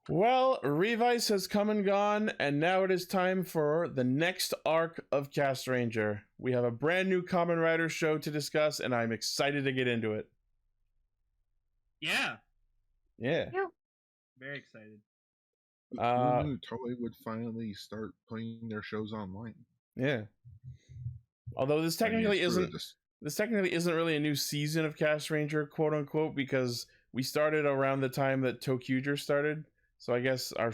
Well, Revice has come and gone, and now it is time for the next arc of Castranger. We have a brand new Kamen Rider show to discuss, and I'm excited to get into it. Yeah. Very excited. Who knew Toei would finally start playing their shows online? Yeah. Although this technically isn't really a new season of Castranger, quote unquote, because we started around the time that ToQger started. So I guess our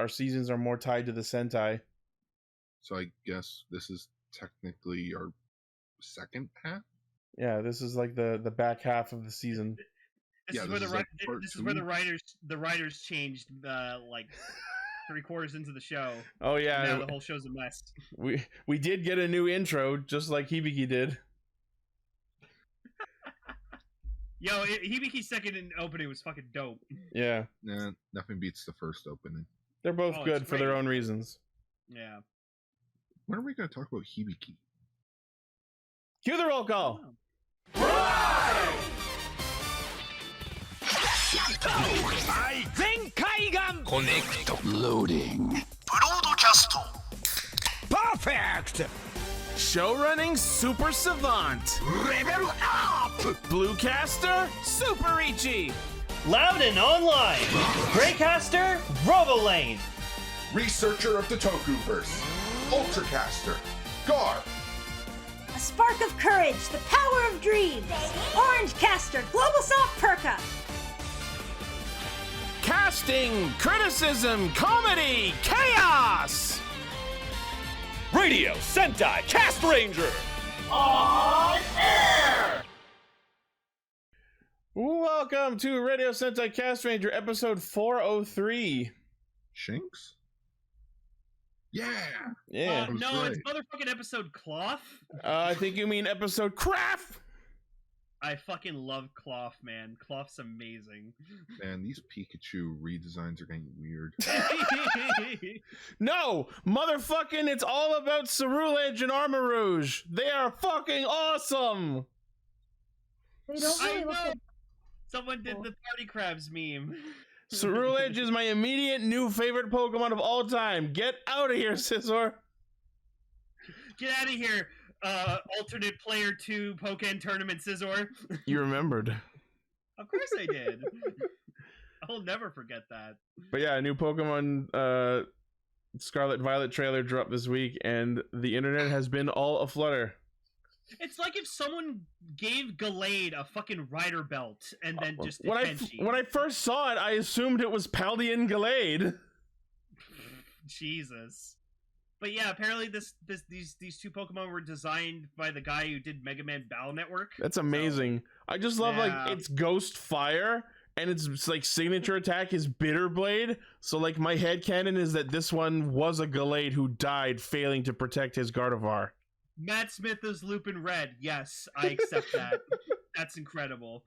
seasons are more tied to the Sentai. So I guess this is technically our second half? Yeah, this is like the back half of the season. This is where the writers changed like 3/4 into the show. Oh yeah. Now the whole show's a mess. We did get a new intro, just like Hibiki did. Yo, Hibiki's second opening was fucking dope. Yeah. Nah, nothing beats the first opening. They're both good for their own reasons. Yeah. When are we going to talk about Hibiki? Cue the roll call! Connect. Loading. Broadcast. Perfect. Show running super savant. Level up. Bluecaster super Ichi. Loud and online. Greycaster, Robolane. Researcher of the Tokuverse. Ultracaster. Gar. A spark of courage, the power of dreams. Orange Caster, Global Soft Perka. Casting, criticism, comedy, chaos. Radio Sentai Castranger. On air! Welcome to Radio Sentai Castranger, episode 403. Shinx? Yeah! Yeah. No, it's motherfucking episode Cloth. I think you mean episode Craft. I fucking love Cloth, man. Cloth's amazing. Man, these Pikachu redesigns are getting weird. No, motherfucking, it's all about Cerulege and Armor Rouge. They are fucking awesome. They don't really look good. Someone did the party crabs meme. Cerulege is my immediate new favorite Pokemon of all time. Get out of here, Scizor. Get out of here, alternate player 2 Pokken tournament Scizor. You remembered. Of course I did. I'll never forget that. But yeah, a new Pokemon Scarlet Violet trailer dropped this week, and the internet has been all aflutter. It's like if someone gave Gallade a fucking rider belt and then just when I first saw it, I assumed it was Paldean Gallade. Jesus. But yeah, apparently these two Pokemon were designed by the guy who did Mega Man Battle Network. That's amazing. So, I just love like it's Ghost Fire, and it's like signature attack is Bitter Blade. So like my headcanon is that this one was a Gallade who died failing to protect his Gardevoir. Matt Smith is Lupin Red. Yes, I accept that. That's incredible.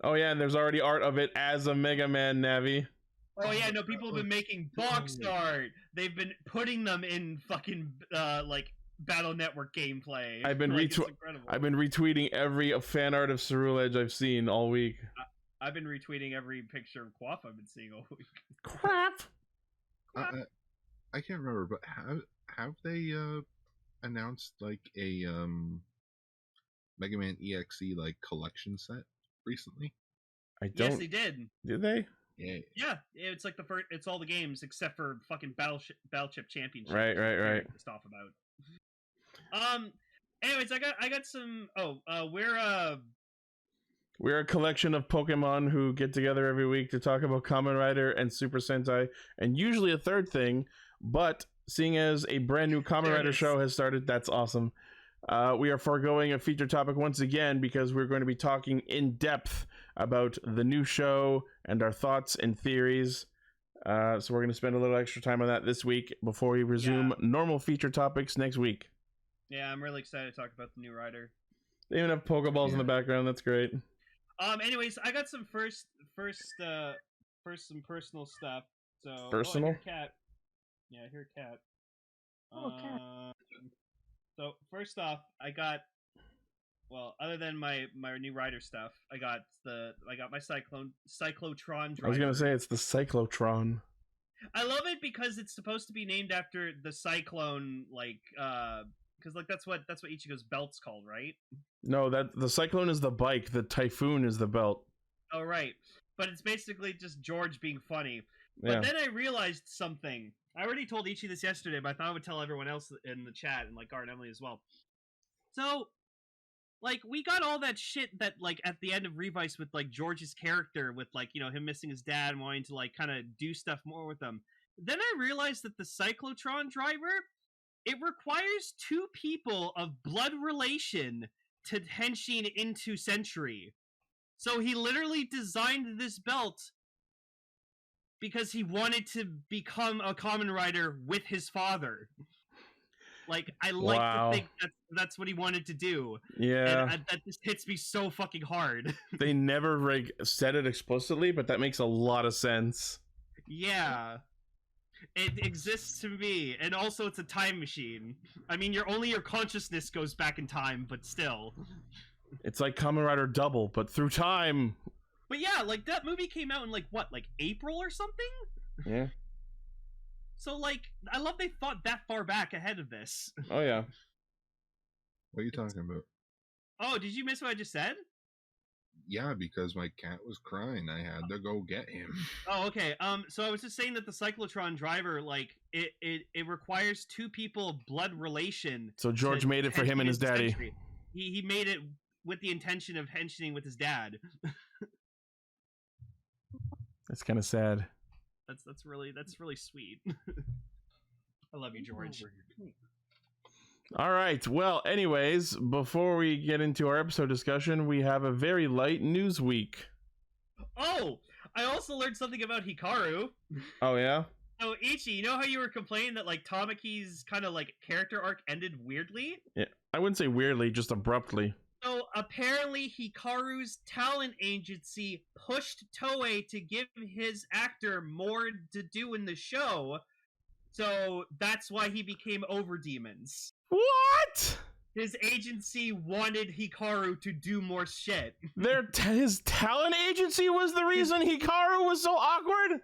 Oh yeah, and there's already art of it as a Mega Man Navi. Oh yeah, no, people have been making box art. They've been putting them in fucking like Battle Network gameplay. I've been retweeting every fan art of Cerulege I've seen all week. I've been retweeting every picture of Quaff I've been seeing all week. Crap. I can't remember, but have they announced like a Mega Man EXE like collection set recently? I don't. Yes, they did. Did they? Yeah, it's like the first. It's all the games except for fucking Battleship Championship. Right. Pissed off about. Anyways, I got some. We're a collection of Pokemon who get together every week to talk about Kamen Rider and Super Sentai, and usually a third thing. But seeing as a brand new Kamen Rider show has started, that's awesome. We are foregoing a feature topic once again because we're going to be talking in depth about the new show and our thoughts and theories. So we're going to spend a little extra time on that this week before we resume normal feature topics next week. Yeah, I'm really excited to talk about the new rider. They even have Pokeballs in the background. That's great. Anyways, I got some first some personal stuff. So personal. I hear cat. Yeah, I hear cat. Oh, cat. So first off, I got Well, other than my new rider stuff, I got my cyclotron driver. I was gonna say it's the cyclotron. I love it because it's supposed to be named after the cyclone, because that's what Ichigo's belt's called, right? No, that the cyclone is the bike. The typhoon is the belt. Oh, right. But it's basically just George being funny. But Yeah. then I realized something. I already told Ichi this yesterday, but I thought I would tell everyone else in the chat, and Gar and Emily as well. So, we got all that shit that, at the end of Revice with, George's character, with, him missing his dad and wanting to, kind of do stuff more with him. Then I realized that the cyclotron driver, it requires 2 people of blood relation to henshin into Century. So he literally designed this belt because he wanted to become a Kamen Rider with his father. I like Wow. to think that's what he wanted to do. Yeah. And that just hits me so fucking hard. They never said it explicitly, but that makes a lot of sense. Yeah. It exists to me, and also it's a time machine. I mean, your consciousness goes back in time, but still. It's like Kamen Rider Double, but through time. But yeah, that movie came out in April or something? Yeah. So I love they thought that far back ahead of this. Oh yeah. What are you talking about? Oh, did you miss what I just said? Yeah, because my cat was crying. I had to go get him. Oh, okay. So I was just saying that the cyclotron driver, it requires 2 people of blood relation. So George made it for him and his daddy. Century. He made it with the intention of henshining with his dad. That's kind of sad. That's really sweet. I love you, George. All right. Well, anyways, before we get into our episode discussion, we have a very light news week. Oh, I also learned something about Hikaru. Oh yeah. So Ichi, you know how you were complaining that Tamaki's kind of character arc ended weirdly? Yeah. I wouldn't say weirdly, just abruptly. So apparently Hikaru's talent agency pushed Toei to give his actor more to do in the show. So that's why he became Overdemons. What? His agency wanted Hikaru to do more shit. His talent agency was the reason Hikaru was so awkward?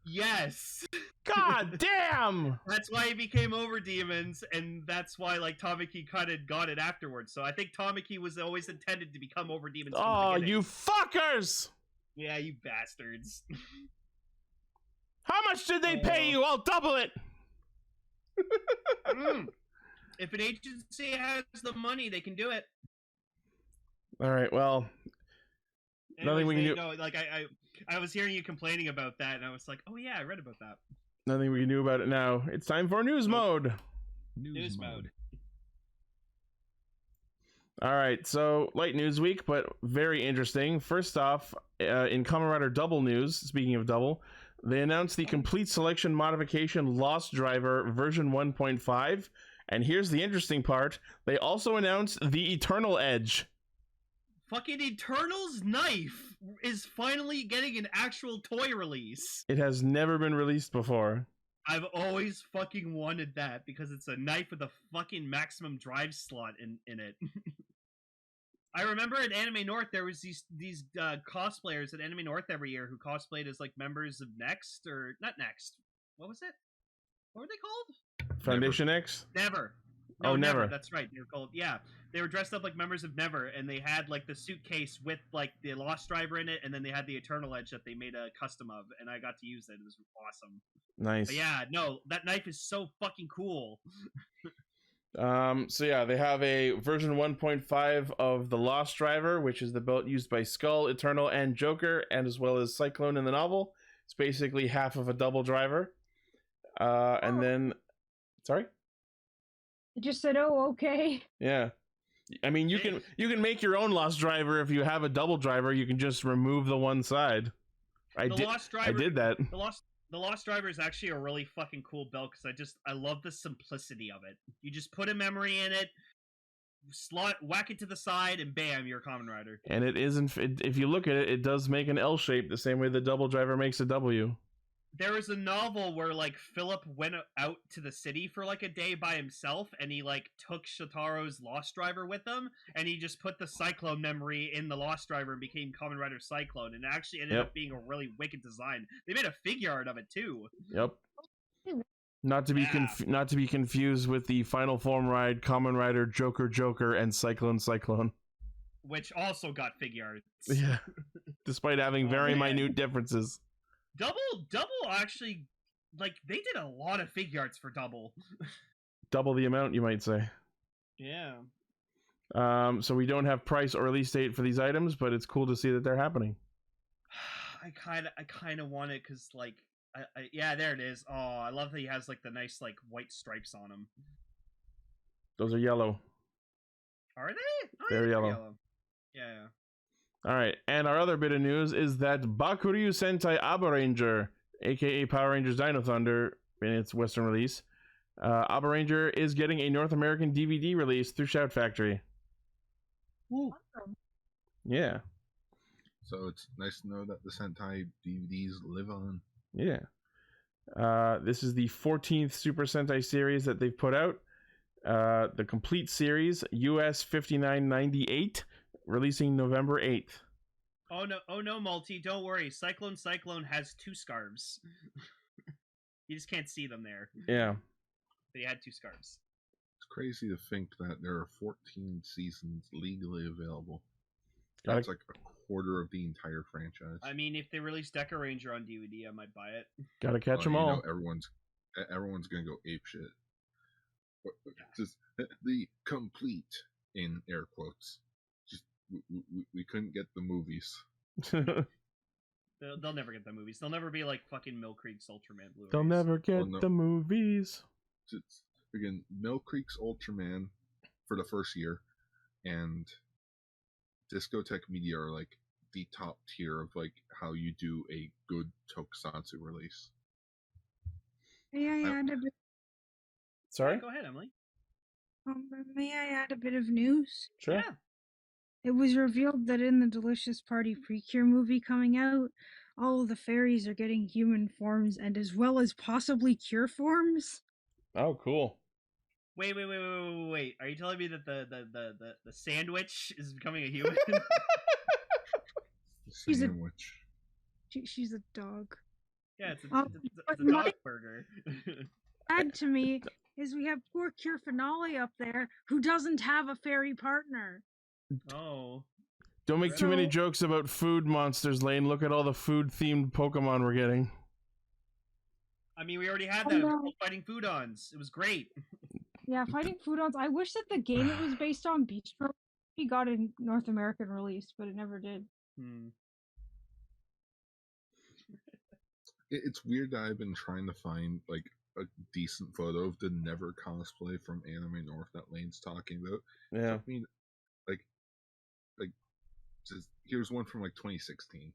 Yes. God damn! That's why he became Overdemons, and that's why Tamaki kind of got it afterwards. So I think Tamaki was always intended to become Overdemons. Oh, you fuckers! Yeah, you bastards. How much did they pay you? I'll double it! If an agency has the money, they can do it. Alright, well... nothing we can do... Go. I was hearing you complaining about that, and I was like, oh yeah, I read about that. Nothing we can do about it now. It's time for news mode. News mode. Alright, so light news week, but very interesting. First off, in Kamen Rider Double news, speaking of Double, they announced the complete selection modification Lost Driver version 1.5, and here's the interesting part, they also announced the Eternal Edge. Fucking Eternal's knife is finally getting an actual toy release. It has never been released before. I've always fucking wanted that because it's a knife with a fucking maximum drive slot in it. I remember at Anime North there was these cosplayers at Anime North every year who cosplayed as members of Next, or not Next. What was it? What were they called? Foundation X? Never. No, oh, Never. That's right. They were called. Yeah, they were dressed up like members of Never, and they had the suitcase with the Lost Driver in it, and then they had the Eternal Edge that they made a custom of, and I got to use it. It was awesome. Nice. But yeah, no, that knife is so fucking cool. So yeah, they have a version 1.5 of the Lost Driver, which is the belt used by Skull, Eternal, and Joker, and as well as Cyclone in the novel. It's basically half of a double driver. And then, sorry? I just said, oh, okay. Yeah. I mean, you can make your own Lost Driver if you have a double driver. You can just remove the one side. I did that. The Lost Driver is actually a really fucking cool belt because I love the simplicity of it. You just put a memory in it, whack it to the side, and bam, you're a Kamen Rider. And it isn't. If you look at it, it does make an L shape the same way the double driver makes a W. there was a novel where like Philip went out to the city for like a day by himself, and he like took Shotaro's Lost Driver with him, and he just put the Cyclone memory in the Lost Driver and became Kamen Rider Cyclone, and it actually ended up being a really wicked design. They made a figure art of it too. Yep. Not to be confused with the Final Form Ride, Kamen Rider, Joker, and Cyclone. Which also got figure arts. Yeah. Despite having very minute differences. Double actually, like, they did a lot of figure arts for Double. Double the amount, you might say. Yeah. So we don't have price or release date for these items, but it's cool to see that they're happening. I kind of want it because, like, yeah, there it is. Oh, I love that he has like the nice like white stripes on him. Those are yellow. Are they? Oh, they're yellow. Yeah. All right, and our other bit of news is that Bakuryu Sentai Abaranger, aka Power Rangers Dino Thunder, in its Western release, Abaranger is getting a North American DVD release through Shout Factory. Ooh. Yeah. So it's nice to know that the Sentai DVDs live on. Yeah. This is the 14th Super Sentai series that they've put out. The complete series, US 5998, releasing November 8th. Oh no, Multi, don't worry. Cyclone has 2 scarves. You just can't see them there. Yeah. But he had 2 scarves. It's crazy to think that there are 14 seasons legally available. That's like a quarter of the entire franchise. I mean, if they release Deca Ranger on DVD, I might buy it. Gotta catch them all. Know, everyone's gonna go apeshit. Just the complete, in air quotes. Just we couldn't get the movies. They'll never get the movies. They'll never be like fucking Mill Creek's Ultraman Blu-rays. They'll never get the movies. It's, again, Mill Creek's Ultraman for the first year, and Discotek Media are like the top tier of like how you do a good tokusatsu release. May I add a bit? Sorry? Go ahead, Emily. May I add a bit of news? Sure. Yeah. It was revealed that in the Delicious Party Precure movie coming out, all of the fairies are getting human forms and as well as possibly cure forms. Oh, cool. Wait. Are you telling me that the sandwich is becoming a human? Sandwich. She's a dog. Yeah, it's a dog burger. Sad to me is we have poor Cure Finale up there who doesn't have a fairy partner. Oh. Don't make too many jokes about food monsters, Lane. Look at all the food-themed Pokemon we're getting. I mean, we already had that. It was called Fighting Foodons. It was great. Yeah, Fighting Foodons. I wish that the game it was based on, Beach Pro, he got a North American release, but it never did. It's weird that I've been trying to find like a decent photo of the Never cosplay from Anime North that Lane's talking about. Yeah. I mean, like, just, here's one from like 2016.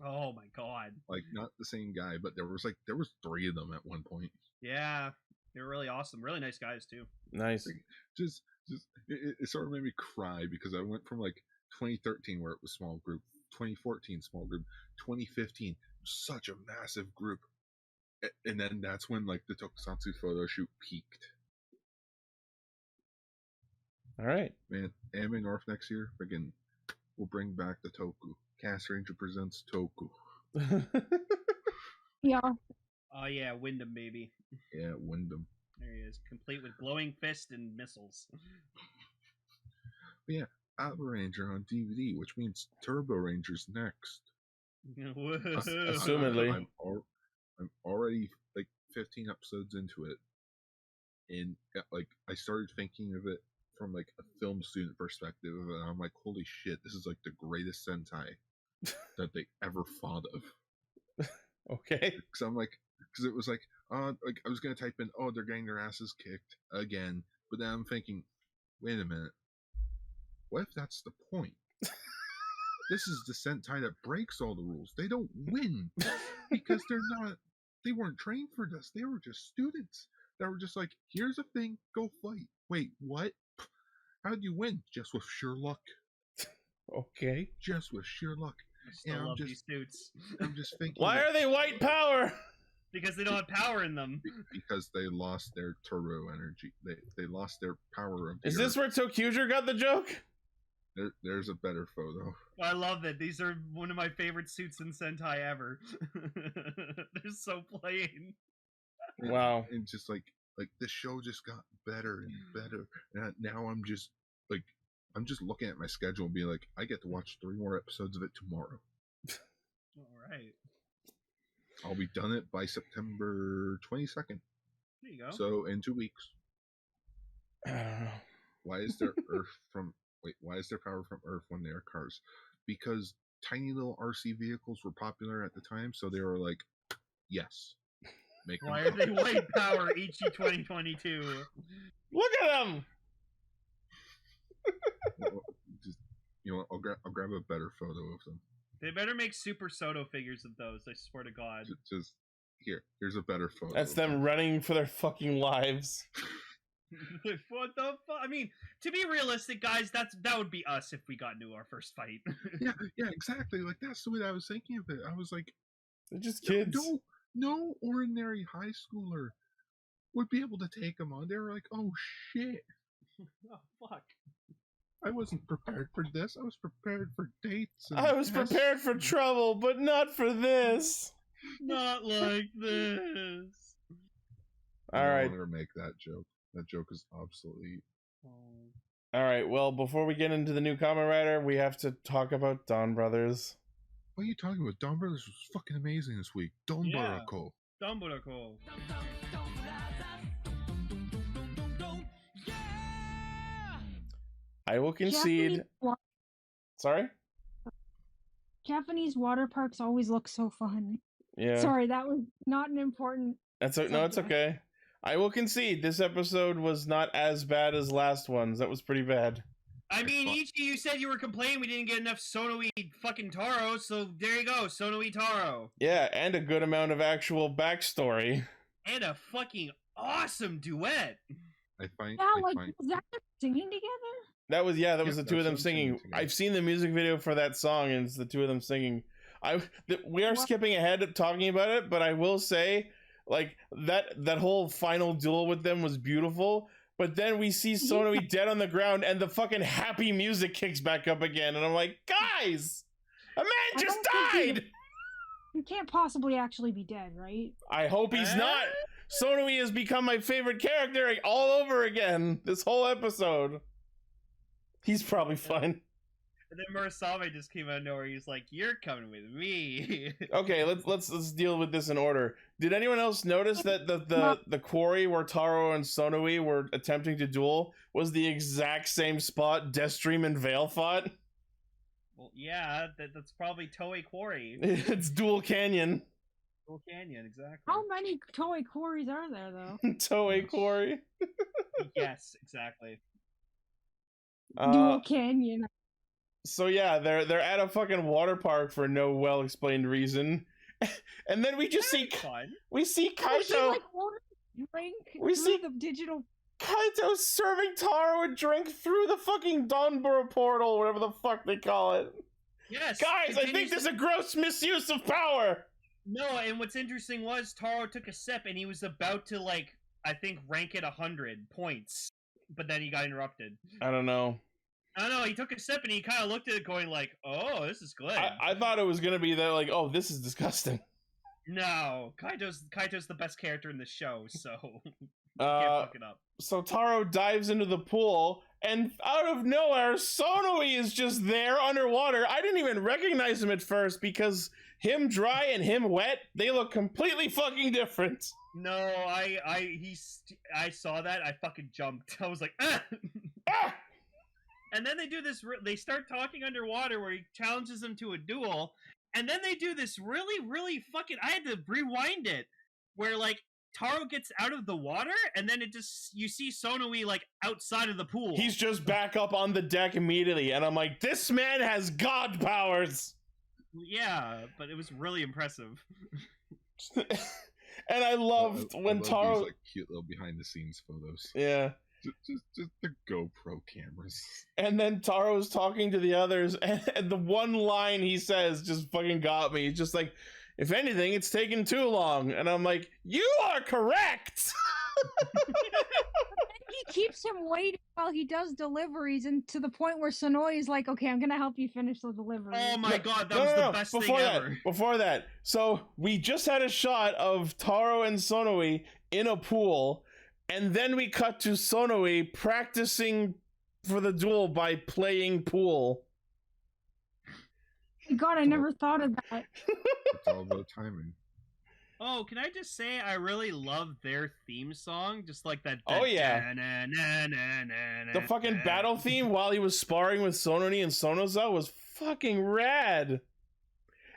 Oh my god! Like, not the same guy, but there was 3 of them at one point. Yeah, they were really awesome, really nice guys too. Nice. Like, just it sort of made me cry because I went from like 2013 where it was small group, 2014 small group, 2015 such a massive group, and then that's when like the Tokusatsu photo shoot peaked. All right, man. Anime North next year, again, we'll bring back the Toku. Castranger presents Toku. Yeah. Oh yeah, Wyndham baby. Yeah, Wyndham. There he is, complete with glowing fist and missiles. But yeah, Avaranger on DVD, which means Turbo Ranger's next. Assumedly. I'm already like 15 episodes into it, and like I started thinking of it from like a film student perspective, and I'm like, holy shit, this is like the greatest Sentai that they ever thought of. Okay. Because it was like I was gonna type in, oh, they're getting their asses kicked again, but then I'm thinking, wait a minute, what if that's the point? This is the Sentai that breaks all the rules. They don't win because they weren't trained for this. They were just students that were just like, here's a thing, go fight. Wait, what? How'd you win? Just with sheer luck. Okay. Just with sheer luck. I still love these suits. I'm just thinking. Why are they white power? Because they don't have power in them. Because they lost their turbo energy. They lost their power of the Is this earth. where Tokuger got the joke? There's a better photo. I love it. These are one of my favorite suits in Sentai ever. They're so plain. Wow. And just like the show just got better and better. And now I'm just looking at my schedule and being like, I get to watch 3 more episodes of it tomorrow. All right. I'll be done it by September 22nd. There you go. So in 2 weeks. I don't know. Why is there why is there power from Earth when there are cars? Because tiny little RC vehicles were popular at the time, so they were like, yes. Make Why them are they white power Ichi 2022? Look at them! Just, I'll grab a better photo of them. They better make Super Soto figures of those, I swear to God. Just here's a better photo. That's of them running for their fucking lives. What the fuck? I mean, to be realistic, guys, that would be us if we got into our first fight. Yeah, exactly. Like that's the way I was thinking of it. I was like, They're just kids. no ordinary high schooler would be able to take them on. They were like, oh shit. Oh fuck. I wasn't prepared for this. I was prepared for dates. I was prepared for trouble, but not for this. Not like this. All right. I'll never make that joke. That joke is obsolete. All right. Well, before we get into the new Kamen Rider, we have to talk about Donbrothers. What are you talking about? Donbrothers was fucking amazing this week. Donbrothers. Donbrothers. I will concede. Sorry? Japanese water parks always look so fun. Yeah. Sorry, that was not an important. No, it's okay. I will concede this episode was not as bad as last one's. That was pretty bad. I mean, Ichi, you said you were complaining we didn't get enough Sonoi fucking Taro, so there you go, Sonoi Taro. Yeah, and a good amount of actual backstory. And a fucking awesome duet. Was that them singing together? That was the two of them singing. together. I've seen the music video for that song, and it's the two of them singing. We are skipping ahead of talking about it, but I will say, like, that whole final duel with them was beautiful. But then we see Sonoi dead on the ground, and the fucking happy music kicks back up again, and I'm like, guys, a man just died. He can't possibly actually be dead, right? I hope he's not. Sonoi has become my favorite character all over again this whole episode. He's probably fine. And then Murasame just came out of nowhere. He's like, "You're coming with me." Okay, let's deal with this in order. Did anyone else notice that the quarry where Taro and Sonoi were attempting to duel was the exact same spot Deathstream and Vale fought? Well, yeah, that's probably Toei Quarry. It's Dual Canyon. Dual Canyon, exactly. How many Toei quarries are there, though? Toei Quarry. Yes, exactly. Dual Canyon. So yeah, they're at a fucking water park for no well explained reason, and then we just see fun. We see Oh, she, Kaito. like, ordered a drink We through see the digital. Kaito serving Taro a drink through the fucking Donbrothers portal, whatever the fuck they call it. Yes, Guys, I think there's a gross misuse of power. No, and what's interesting was Taro took a sip and he was about to, like, I think rank it 100 points, but then he got interrupted. I don't know. I don't know, he took a sip and he kind of looked at it going like, oh, this is good. I thought it was gonna be that, like, oh, this is disgusting. No, Kaito's the best character in the show, so you can't fuck it up. So Taro dives into the pool, and out of nowhere, Sonoi is just there underwater. I didn't even recognize him at first because him dry and him wet, they look completely fucking different. No, I saw that, I fucking jumped. I was like, ah! Ah! And then they do this, they start talking underwater where he challenges them to a duel, and then they do this really, really fucking, I had to rewind it, where, like, Taro gets out of the water, and then it just, you see Sonoi, like, outside of the pool. He's just back up on the deck immediately, and I'm like, this man has god powers! Yeah, but it was really impressive. And I loved when I love Taro... these, like, cute little behind-the-scenes photos. Yeah. Just the GoPro cameras. And then Taro's talking to the others, and the one line he says just fucking got me. He's just like, If anything, it's taken too long. And I'm like, you are correct! He keeps him waiting while he does deliveries, and to the point where Sonoi is like, okay, I'm gonna help you finish the delivery. Oh my god, that was the best thing ever. Before that, so we just had a shot of Taro and Sonoi in a pool, and then we cut to Sonoi practicing for the duel by playing pool. God, I never thought of that. It's all about timing. Oh, can I just say I really love their theme song? Just like that. Oh, yeah. The fucking battle theme while he was sparring with Sonoi and Sonoza was fucking rad.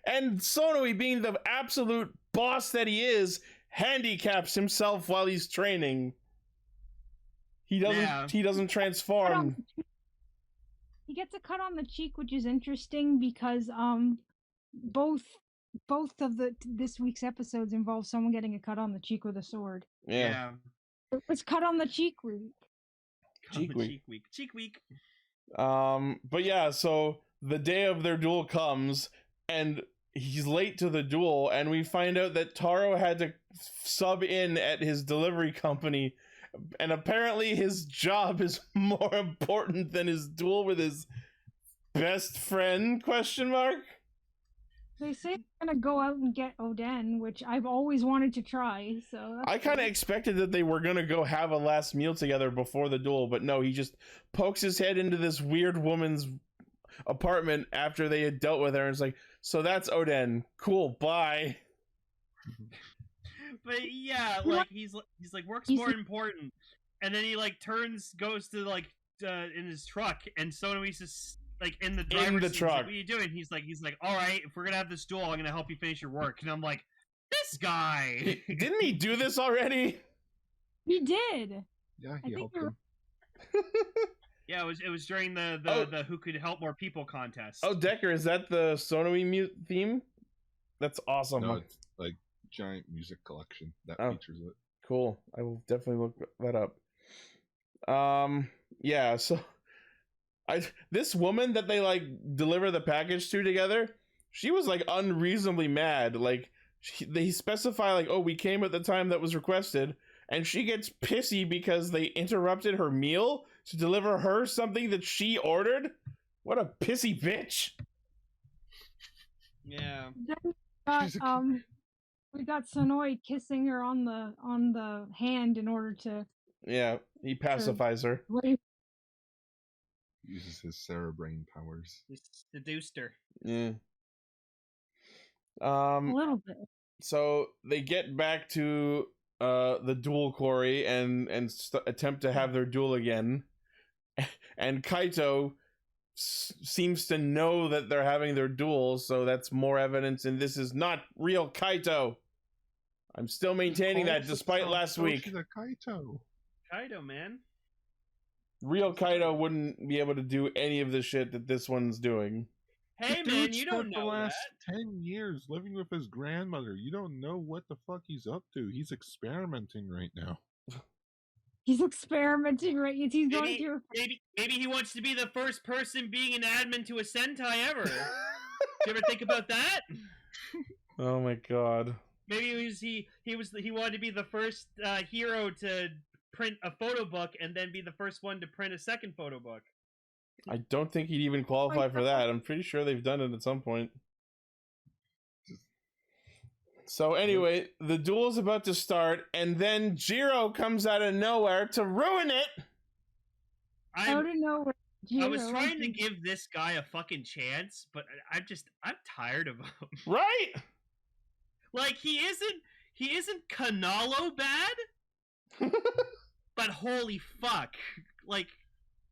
And Sonoi, being the absolute boss that he is, handicaps himself while he's training. He doesn't transform. He gets a cut on the cheek, which is interesting because both of this week's episodes involve someone getting a cut on the cheek with a sword. Yeah. It was cut on the cheek week. Cheek week. But yeah, so the day of their duel comes, and he's late to the duel, and we find out that Taro had to sub in at his delivery company, and apparently his job is more important than his duel with his best friend, ? They say they're gonna go out and get Oden, which I've always wanted to try. So I kind of expected that they were gonna go have a last meal together before the duel, but no, he just pokes his head into this weird woman's apartment after they had dealt with her, and it's like, so that's Oden. Cool, bye. But yeah, like he's like work's more important, and then he like goes to like in his truck, and Sonoi's just like in the driver's seat. truck. Like, what are you doing? He's like, all right, if we're gonna have this duel, I'm gonna help you finish your work. And I'm like, this guy. Didn't he do this already? He did. Yeah, he helped him. Yeah, it was during the Who Could Help More People contest. Oh, Decker, is that the Sonoi theme? That's awesome. No, it's like giant music collection that features it. Cool. I will definitely look that up. Yeah, so this woman that they like deliver the package to together, she was like unreasonably mad. Like they specify like, oh, we came at the time that was requested, and she gets pissy because they interrupted her meal to deliver her something that she ordered. What a pissy bitch. Yeah. We got Sonoi kissing her on the hand in order to. Yeah, he pacifies her. Uses his cerebrain powers. Just seduced her. Yeah. A little bit. So they get back to the duel quarry and attempt to have their duel again, and Kaito seems to know that they're having their duel, so that's more evidence, and this is not real Kaito. I'm still maintaining that despite last week. Kaito, man. Real Kaito wouldn't be able to do any of the shit that this one's doing. Hey man, you don't know the last that. 10 years living with his grandmother. You don't know what the fuck he's up to. He's experimenting right now. He's experimenting right. He's going through. Maybe he wants to be the first person being an admin to a Sentai ever. Did you ever think about that? Oh my god. Maybe he wanted to be the first hero to print a photo book and then be the first one to print a second photo book. I don't think he'd even qualify for that. I'm pretty sure they've done it at some point. So anyway, the duel is about to start, and then Jiro comes out of nowhere to ruin it. Out of nowhere. I was trying to give this guy a fucking chance, but I'm tired of him. Right? Like he isn't Kanalo bad, but holy fuck, like.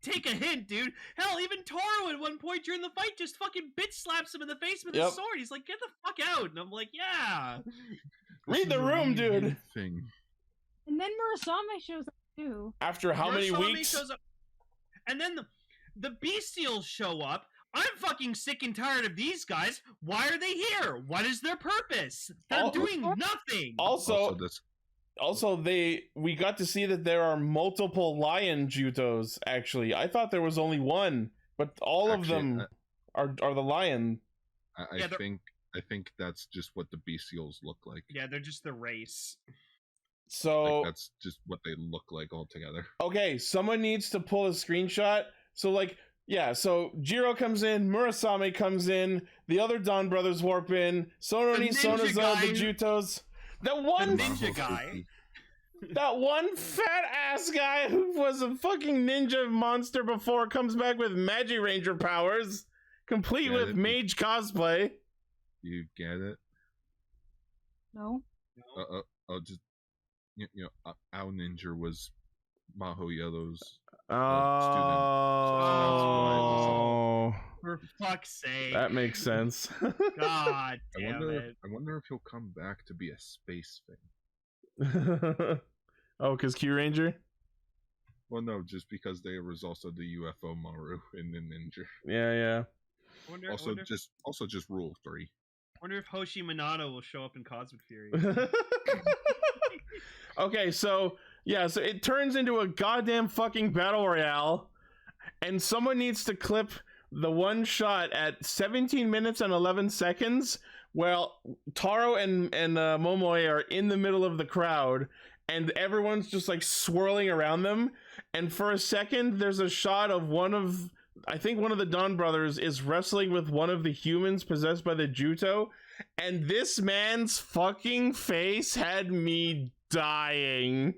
Take a hint, dude. Hell, even Toro at one point during the fight just fucking bitch slaps him in the face with his sword. He's like, get the fuck out. And I'm like, yeah. Read the room, dude. Thing. And then Murasame shows up too. After how many weeks? Shows up. And then the Bestials show up. I'm fucking sick and tired of these guys. Why are they here? What is their purpose? They're doing nothing. Also, we got to see that there are multiple lion jutos, actually. I thought there was only one, but all of them are the lion. I think I think that's just what the bestials look like. Yeah, they're just the race. So Like, that's just what they look like altogether. okay, someone needs to pull a screenshot. So like, yeah, so Jiro comes in, Murasame comes in, the other Donbrothers warp in, Sononi, Sonozo, the Jutos. That one ninja guy. That one fat ass guy who was a fucking ninja monster before comes back with Magi Ranger powers, complete Get with it? mage cosplay. You get it? No. Just Ao Ninja was Maho Yellow's Oh, For fuck's sake. that makes sense. God damn it. I wonder if he'll come back to be a space thing. Oh, because Q Ranger? Well, no, just because there was also the UFO Maru in the Ninja. Yeah. Also just Rule 3. Wonder if Hoshi Minato will show up in Cosmic Fury. Okay, so it turns into a goddamn fucking battle royale, and someone needs to clip the one shot at 17 minutes and 11 seconds. Well, Taro and Momoe are in the middle of the crowd, and everyone's just like swirling around them. And for a second, there's a shot of I think one of the Donbrothers is wrestling with one of the humans possessed by the Juto, and this man's fucking face had me dying.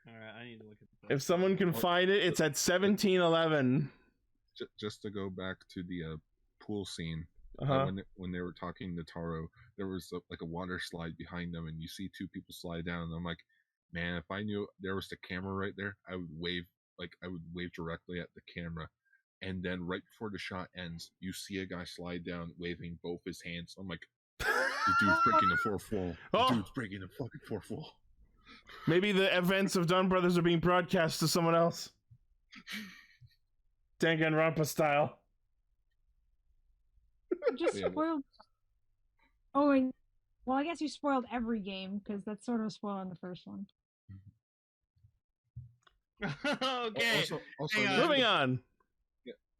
Alright, I need to look at that. If someone can find it, it's at 17:11. Just to go back to the pool scene, Uh-huh. when they were talking to Taro, there was like a water slide behind them, and you see two people slide down. And I'm like, man, if I knew there was the camera right there, I would wave directly at the camera. And then right before the shot ends, you see a guy slide down, waving both his hands. I'm like, the dude's breaking the fourth wall. The dude's breaking the fucking fourth wall. Maybe the events of Donbrothers are being broadcast to someone else. Danganronpa style. Just Yeah. spoiled. Oh, and well, I guess you spoiled every game because that's sort of spoiling the first one. Okay. Also, Hang on. Moving on.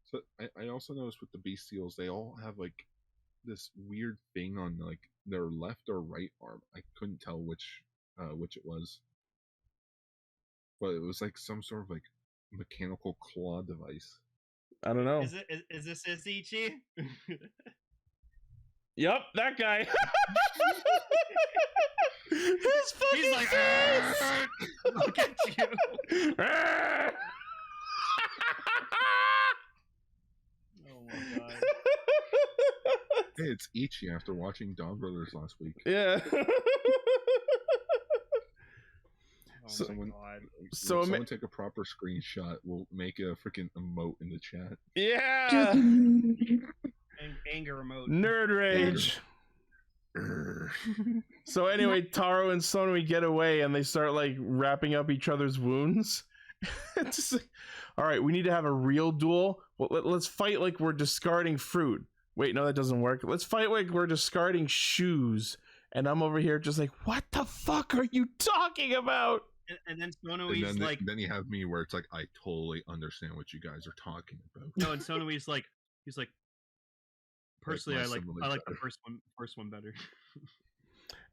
So I also noticed with the bestials, they all have like this weird thing on like their left or right arm. I couldn't tell which it was, but it was like some sort of like mechanical claw device. I don't know. Is this Ichi? Yup, that guy. His fucking He's like, face. look at you. Oh my god. Hey, it's Ichi after watching Donbrothers last week. Yeah. Oh So- my Someone, god. someone take a proper screenshot. We'll make a freaking emote in the chat. Yeah. Anger emote. Nerd rage. So anyway, Taro and Sonoi get away and they start like wrapping up each other's wounds. It's just like, all right, we need to have a real duel. Well, let's fight like we're discarding fruit. Wait, no, that doesn't work. Let's fight like we're discarding shoes. And I'm over here just like, what the fuck are you talking about? And then And Sonoi's then, like, then you have me where it's like, I totally understand what you guys are talking about. no, and Sonoi's like, he's like, personally, my I like simile the better. first one better.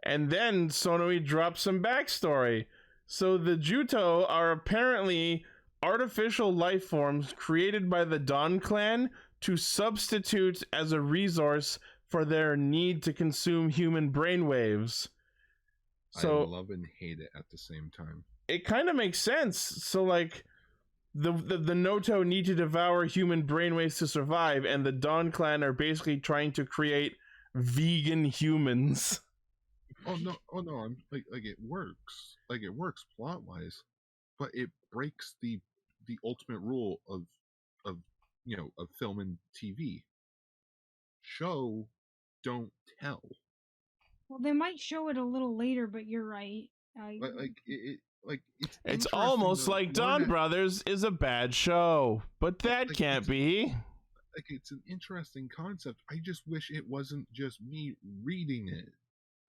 And then Sonoi drops some backstory. So the Juto are apparently artificial life forms created by the Dawn clan to substitute as a resource for their need to consume human brainwaves. So I love and hate it at the same time. it kind of makes sense. So like the Noto need to devour human brainwaves to survive, and the Dawn clan are basically trying to create vegan humans. Oh no! I'm like it works. Like it works plot wise, but it breaks the ultimate rule of of film and TV. Show, don't tell. Well, they might show it a little later, but you're right. It's It's interesting almost to like learn Donbrothers is a bad show, but that Like, can't be. like it's an interesting concept. I just wish it wasn't just me reading it.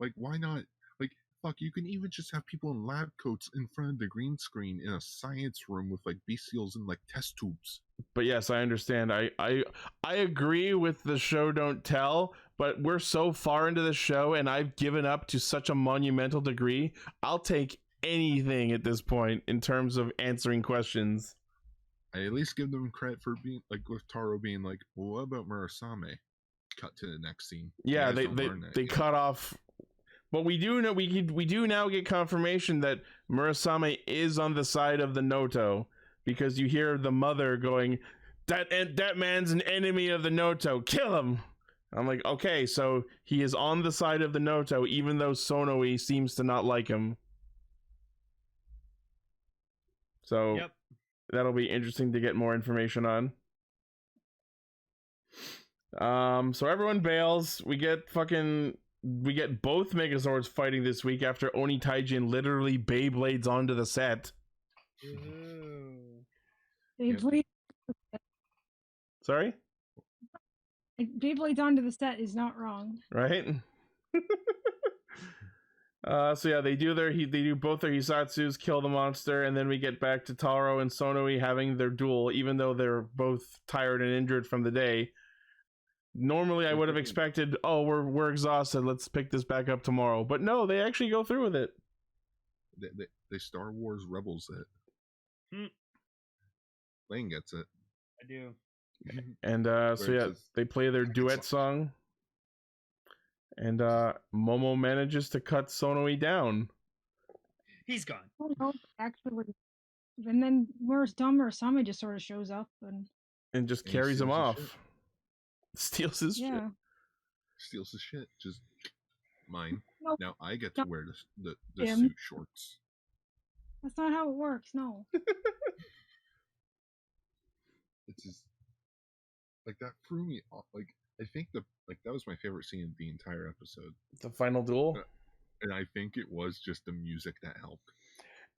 Like, why not? Like, fuck, you can even just have people in lab coats in front of the green screen in a science room with like bestials and like test tubes. But yes, I understand. I agree with the show don't tell, but we're so far into the show and I've given up to such a monumental degree. I'll take anything at this point in terms of answering questions. I at least give them credit for being like with Taro being like, well, what about Murasame? Cut to the next scene. Yeah, You guys don't learn that they yet. cut off. But we do know we do now get confirmation that Murasame is on the side of the Noto, because you hear the mother going, that man's an enemy of the Noto, kill him. I'm like, okay, so he is on the side of the Noto, even though Sonoi seems to not like him. So Yep. that'll be interesting to get more information on. So everyone bails. We get both Megazords fighting this week after Oni Taijin literally Beyblades onto the set. Beyblade, Sorry? Beyblades onto the set is not wrong. Right? So yeah, they do both their Hisatsus, kill the monster, and then we get back to Taro and Sonoi having their duel, even though they're both tired and injured from the day. Normally I would have expected, oh, we're exhausted, let's pick this back up tomorrow. But no, they actually go through with it. They Star Wars Rebels it. Lane gets it. I do. And so yeah, they play their duet song. And Momo manages to cut Sonoi down. He's gone. Oh, no, actually. And then Murasame just sort of shows up And just And carries him steals his off. shit. Steals his shit. yeah. Steals his shit. Just mine. Nope. Now I get to wear the Him. suit shorts. That's not how it works, no. It's just like that threw me off. Like I think that was my favorite scene in the entire episode. The final duel. And I think it was just the music that helped.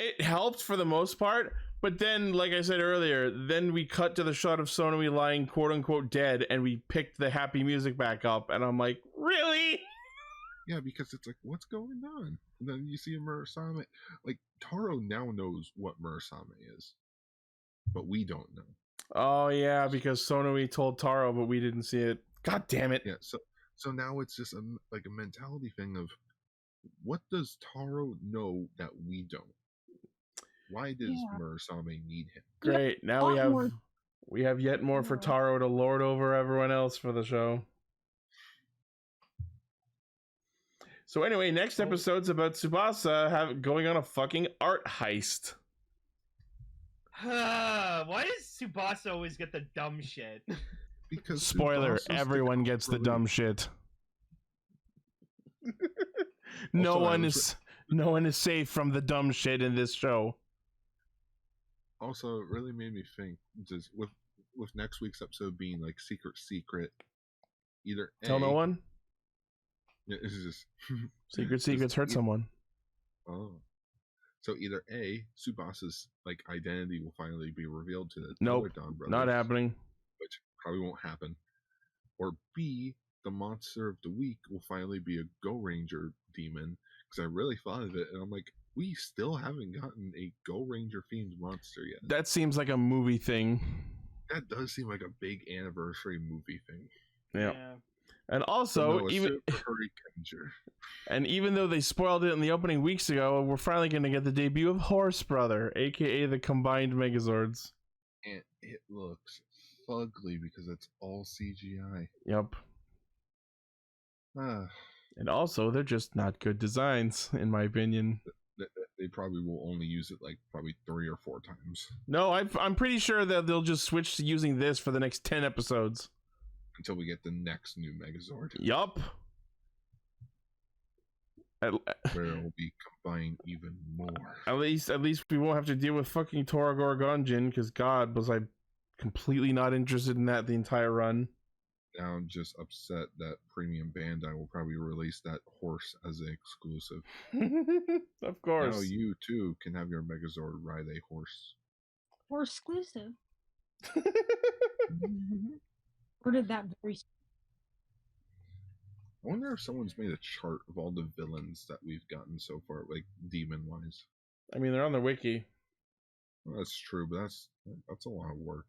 It helped for the most part, but then, like I said earlier, then we cut to the shot of Sonoi lying quote-unquote dead, and we picked the happy music back up, and I'm like, really? Yeah, because it's like, what's going on? And then you see Murasame. Like, Taro now knows what Murasame is, but we don't know. Oh, yeah, because Sonoi told Taro, but we didn't see it. God damn it. Yeah, so now it's just a mentality thing of, what does Taro know that we don't? Why does Murasame need him? Great. Now we have yet more for Taro to lord over everyone else for the show. So anyway, next episode's about Tsubasa going on a fucking art heist. Why does Tsubasa always get the dumb shit? Because spoiler, Tsubasa's everyone gets the dumb shit. No one is safe from the dumb shit in this show. Also, it really made me think, just with next week's episode being like secret, either Tell no one. Yeah, it's just secrets hurt someone. Oh, so either A, Tsubasa's like identity will finally be revealed to the Nope, other Donbrothers, not happening. which probably won't happen, or B, the monster of the week will finally be a Go Ranger demon, because I really thought of it and I'm like, we still haven't gotten a Go Ranger themed monster yet. That seems like a movie thing. That does seem like a big anniversary movie thing. Yeah. And also, even though they spoiled it in the opening weeks ago, we're finally going to get the debut of Horse Brother, aka the combined Megazords. And it looks fugly because it's all CGI. Yep. Ah. And also, they're just not good designs, in my opinion. They probably will only use it like probably 3 or 4 times. No, I'm pretty sure that they'll just switch to using this for the next 10 episodes. Until we get the next new Megazord. Yup. Where it will be combined even more. At least we won't have to deal with fucking Toragor Gonjin, because God, was I completely not interested in that the entire run. Now I'm just upset that Premium Bandai will probably release that horse as an exclusive. Of course. Now you too can have your Megazord ride a horse. Or exclusive. Ordered that very. I wonder if someone's made a chart of all the villains that we've gotten so far, like demon-wise. I mean, they're on the wiki. Well, that's true, but that's a lot of work.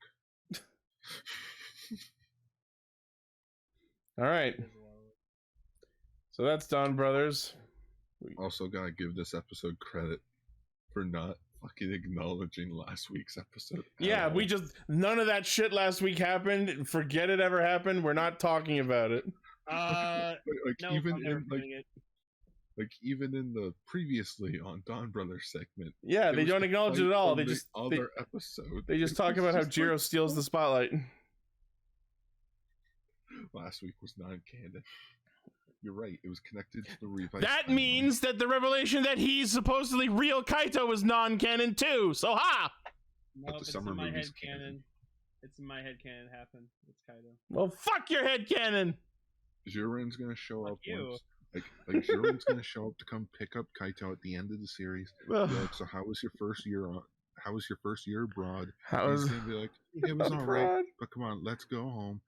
All right. So that's Donbrothers. Also, gotta give this episode credit for not fucking acknowledging last week's episode. Yeah, we just none of that shit last week happened. Forget it ever happened. We're not talking about it. No, even I'm never in doing it. even in the previously on Donbrothers segment. Yeah, they don't acknowledge it at all. They just other episode. They just talk about how Jiro steals the spotlight. Last week was non-canon. You're right. It was connected to the revive. That means that the revelation that he's supposedly real Kaito was non-canon too. So ha! No, it's in my head canon. It's in my head canon. Happened. It's Kaito. Well, fuck your head canon. Jiren's gonna show up once. Like Jiren's gonna show up to come pick up Kaito at the end of the series. Like, so how was your first year on? How was your first year abroad? He's gonna be like, it was alright, but come on, let's go home.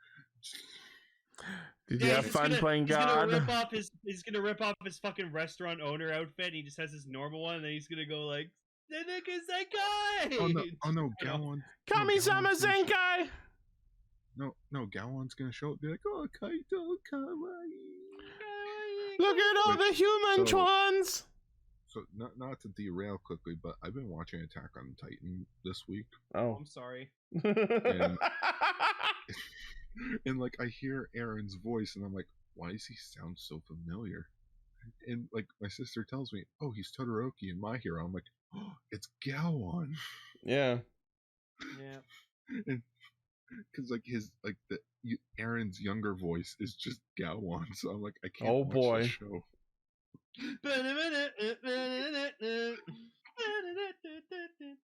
Did you have fun playing God? He's gonna rip off his fucking restaurant owner outfit. He just has his normal one, and then he's gonna go like, "Zenkai!" Oh no, Gowon. Kami-sama Zenkai! No, Gowon's gonna show up and be like, oh, Kaito, kawaii. Look at all the human ones! So, not to derail quickly, but I've been watching Attack on Titan this week. Oh. I'm sorry. And like, I hear Aaron's voice, and I'm like, why does he sound so familiar? And like, my sister tells me, oh, he's Todoroki in My Hero. I'm like, oh, it's Gowon. Yeah. And because like Aaron's younger voice is just Gowon, so I'm like, I can't watch the show.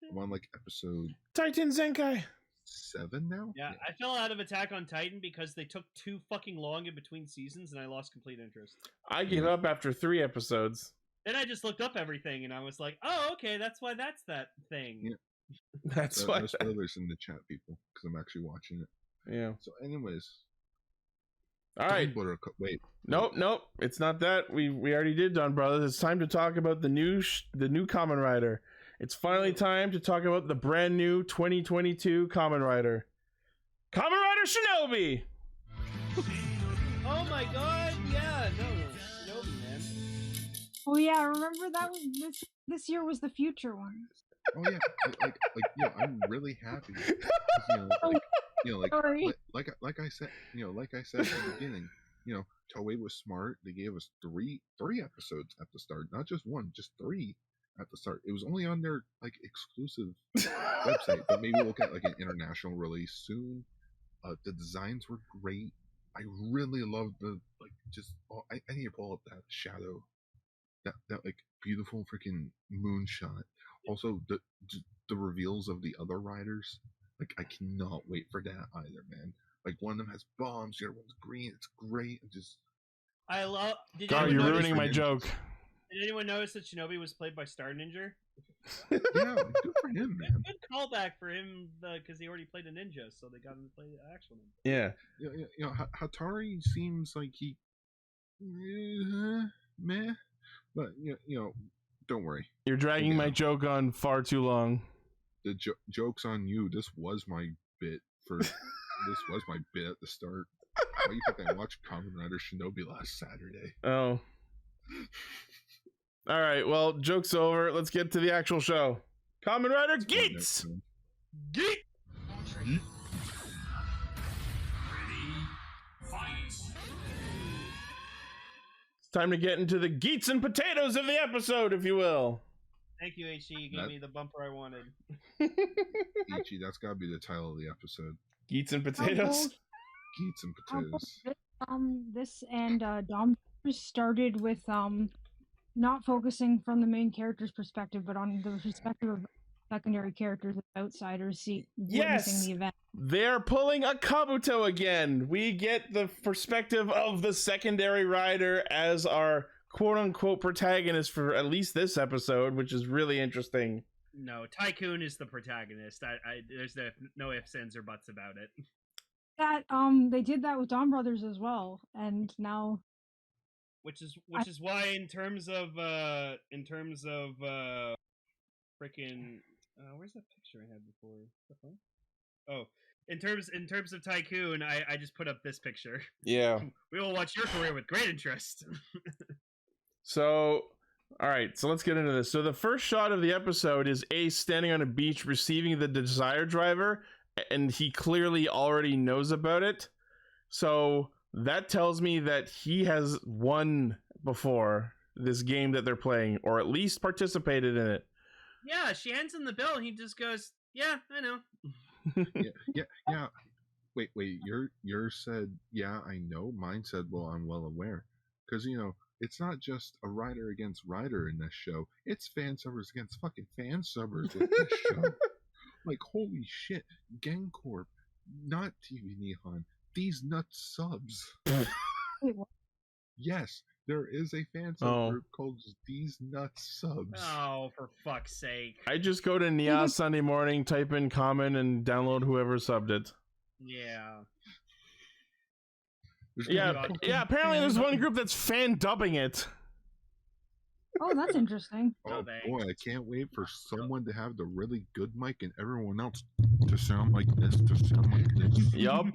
I'm on like episode Titan Zenkai 7 now. Yeah, I fell out of Attack on Titan because they took too fucking long in between seasons, and I lost complete interest. I gave up after 3 episodes. Then I just looked up everything, and I was like, "Oh, okay, that's why that's that thing." Yeah. That's why. No spoilers in the chat, people, because I'm actually watching it. Yeah. So, anyways. All right. Wait. Nope. It's not that. We already did Donbrothers. It's time to talk about the new Kamen Rider. It's finally time to talk about the brand new 2022 Kamen Rider. Kamen Rider Shinobi. Oh my god! Yeah, no, Shinobi, man. Oh yeah, remember that was this year was the future one. Oh yeah, I'm really happy. Like I said at the beginning, Toei was smart. They gave us three episodes at the start, not just one, just 3 at the start. It was only on their like exclusive website, but maybe we'll get like an international release soon. The designs were great. I really loved the I need to pull up that shadow, that like beautiful freaking moonshot. Also, the reveals of the other riders, like I cannot wait for that either, man. Like one of them has bombs, the other one's green. It's great. I love. God, you're ruining my joke. Did anyone notice that Shinobi was played by Star Ninja? Yeah, good for him, man. Good callback for him because he already played a ninja, so they got him to play the actual ninja. Yeah. Hatari seems like he, meh, but don't worry. You're dragging my joke on far too long. The joke's on you. This was my bit this was my bit at the start. Why do you think I watched Kamen Rider Shinobi last Saturday? Oh. All right, well, joke's over. Let's get to the actual show. Kamen Rider Geats! Geat! It's time to get into the Geats and potatoes of the episode, if you will. Thank you, H.E. You gave me the bumper I wanted. H.E., that's gotta be the title of the episode. Geats and potatoes? Geats and potatoes. This and Dom started with not focusing from the main character's perspective, but on the perspective of secondary characters and outsiders witnessing the event. They're pulling a Kabuto again. We get the perspective of the secondary rider as our quote-unquote protagonist for at least this episode, which is really interesting. No, Tycoon is the protagonist. There's no ifs, ands, or buts about it. That they did that with Donbrothers as well, and now which is why in terms of freaking where's that picture I had before? Oh, in terms of Tycoon, I just put up this picture. Yeah. We will watch your career with great interest. So, all right, so let's get into this. So the first shot of the episode is Ace standing on a beach receiving the Desire driver, and he clearly already knows about it. So that tells me that he has won before this game that they're playing, or at least participated in it. Yeah, she hands him the bill, and he just goes, "Yeah, I know." Yeah. Wait. Your said, "Yeah, I know." Mine said, "Well, I'm well aware," because it's not just a rider against rider in this show. It's fan subbers against fucking fan subbers with this show. Like, holy shit, Gencorp, not TV Nihon. These nuts subs. Yes, there is a fan sub group called These Nuts Subs. Oh, for fuck's sake! I just go to Nia Sunday morning, type in Kamen, and download whoever subbed it. Yeah. Yeah. Apparently, there's one group that's fan dubbing it. Oh, that's interesting. Oh boy, I can't wait for someone to have the really good mic and everyone else to sound like this, Yup.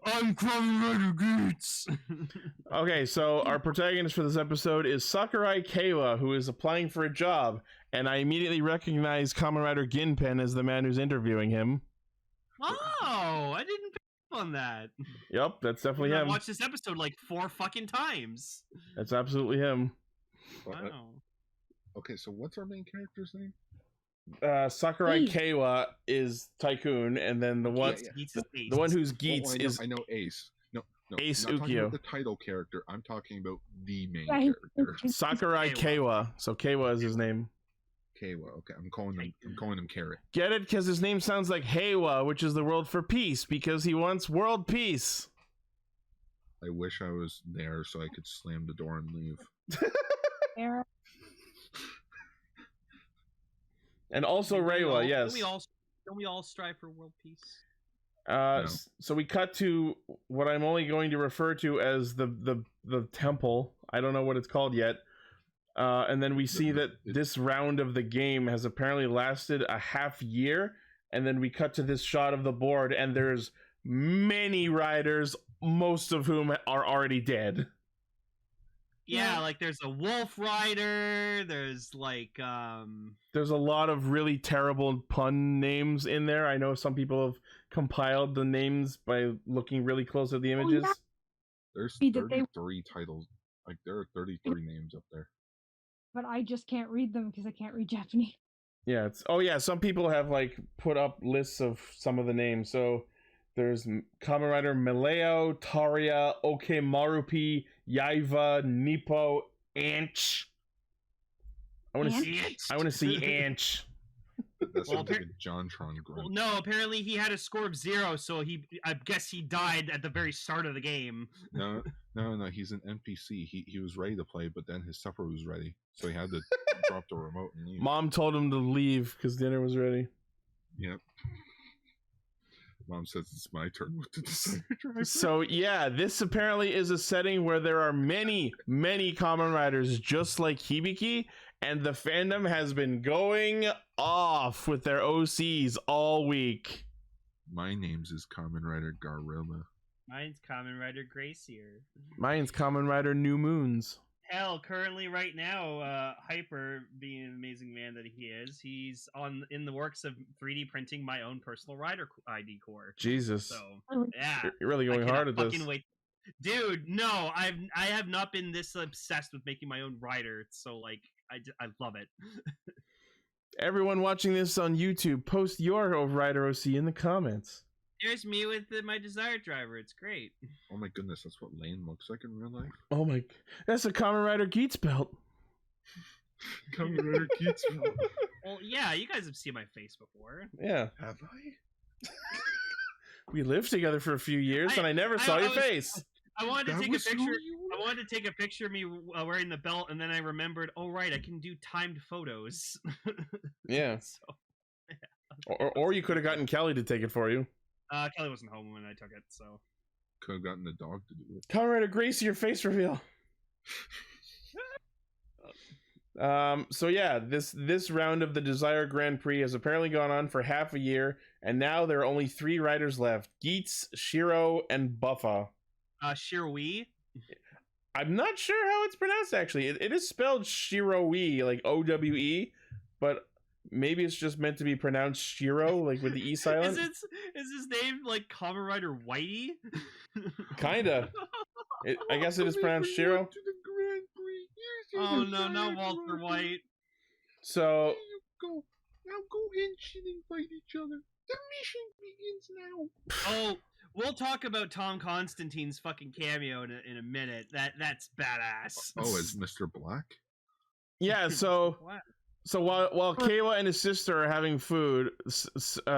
I'm Kamen Rider Geats. Okay, so our protagonist for this episode is Sakurai Keiwa, who is applying for a job, and I immediately recognize Kamen Rider Ginpen as the man who's interviewing him. Oh, I didn't pick up on that. Yep, that's definitely him. I watched this episode like 4 fucking times. That's absolutely him. Wow. Okay, so what's our main character's name? Sakurai Keiwa is Tycoon, and then the one who's Geats I know Ace. No, Ace I'm not talking Ukyo. about the title character. I'm talking about the main character. Sakurai Keiwa. So Keiwa is his name. Keiwa. Okay, I'm calling him Carrot. Get it? Because his name sounds like Heiwa, which is the word for peace, because he wants world peace. I wish I was there so I could slam the door and leave. And also Reiwa, yes. Don't we all strive for world peace? No. So we cut to what I'm only going to refer to as the temple. I don't know what it's called yet. And then we see that this round of the game has apparently lasted a half year. And then we cut to this shot of the board, and there's many riders, most of whom are already dead. Yeah, like there's a wolf rider, there's like there's a lot of really terrible pun names in there. I know some people have compiled the names by looking really close at the images. There's 33 titles. Like, there are 33 names up there. But I just can't read them because I can't read Japanese. Yeah, some people have like put up lists of some of the names. So there's Kamen Rider Maleo, Taria, Okemarupi, Yaiva, Nippo, Anch. I want to see Anch. That sounds like a JonTron grunt. Well, no, apparently he had a score of 0, so I guess he died at the very start of the game. No, he's an NPC. He was ready to play, but then his supper was ready, so he had to drop the remote and leave. Mom told him to leave because dinner was ready. Yep. Mom says it's my turn with the Desire driver. So yeah, this apparently is a setting where there are many Kamen Riders just like Hibiki, and the fandom has been going off with their OCs all week. My name's is Kamen Rider Garilla. Mine's Kamen Rider Gracier. Mine's Kamen Rider New Moons. Hell, currently right now, Hyper, being an amazing man that he is, he's in the works of 3D printing my own personal rider ID core. Jesus. So yeah, you're really going hard at this. Wait. Dude, no, I have not been this obsessed with making my own rider. So like, I love it. Everyone watching this on YouTube, post your rider OC in the comments. There's me with my Desire driver. It's great. Oh my goodness, that's what Lane looks like in real life. Oh my, that's a Kamen Rider Geats belt. Kamen Rider Geats belt. Well, yeah, you guys have seen my face before. Yeah. Have I? We lived together for a few years, and I never saw your face. I wanted to take a picture. I wanted to take a picture of me wearing the belt, and then I remembered, oh right, I can do timed photos. Yeah. So, yeah. Or you could have gotten Kelly to take it for you. Kelly wasn't home when I took it, so could have gotten the dog to do it. Kamen Rider Gracie, your face reveal. So yeah, this round of the Desire Grand Prix has apparently gone on for half a year, and now there are only 3 riders left: Geats, Shiro, and Buffa. Shiroi? I'm not sure how it's pronounced actually. It is spelled Shiroi, like OWE, but maybe it's just meant to be pronounced Shiro, like with the E silent. Is his name like Kamen Rider Whitey? Kinda. I guess it is pronounced Shiro. To the Grand Prix. Oh no, not Walter White. So There you go. Now go and shit and fight each other. The mission begins now. Oh, we'll talk about Tom Constantine's fucking cameo in a minute. That's badass. Oh, is Mr. Black? yeah, so while Kayla and his sister are having food,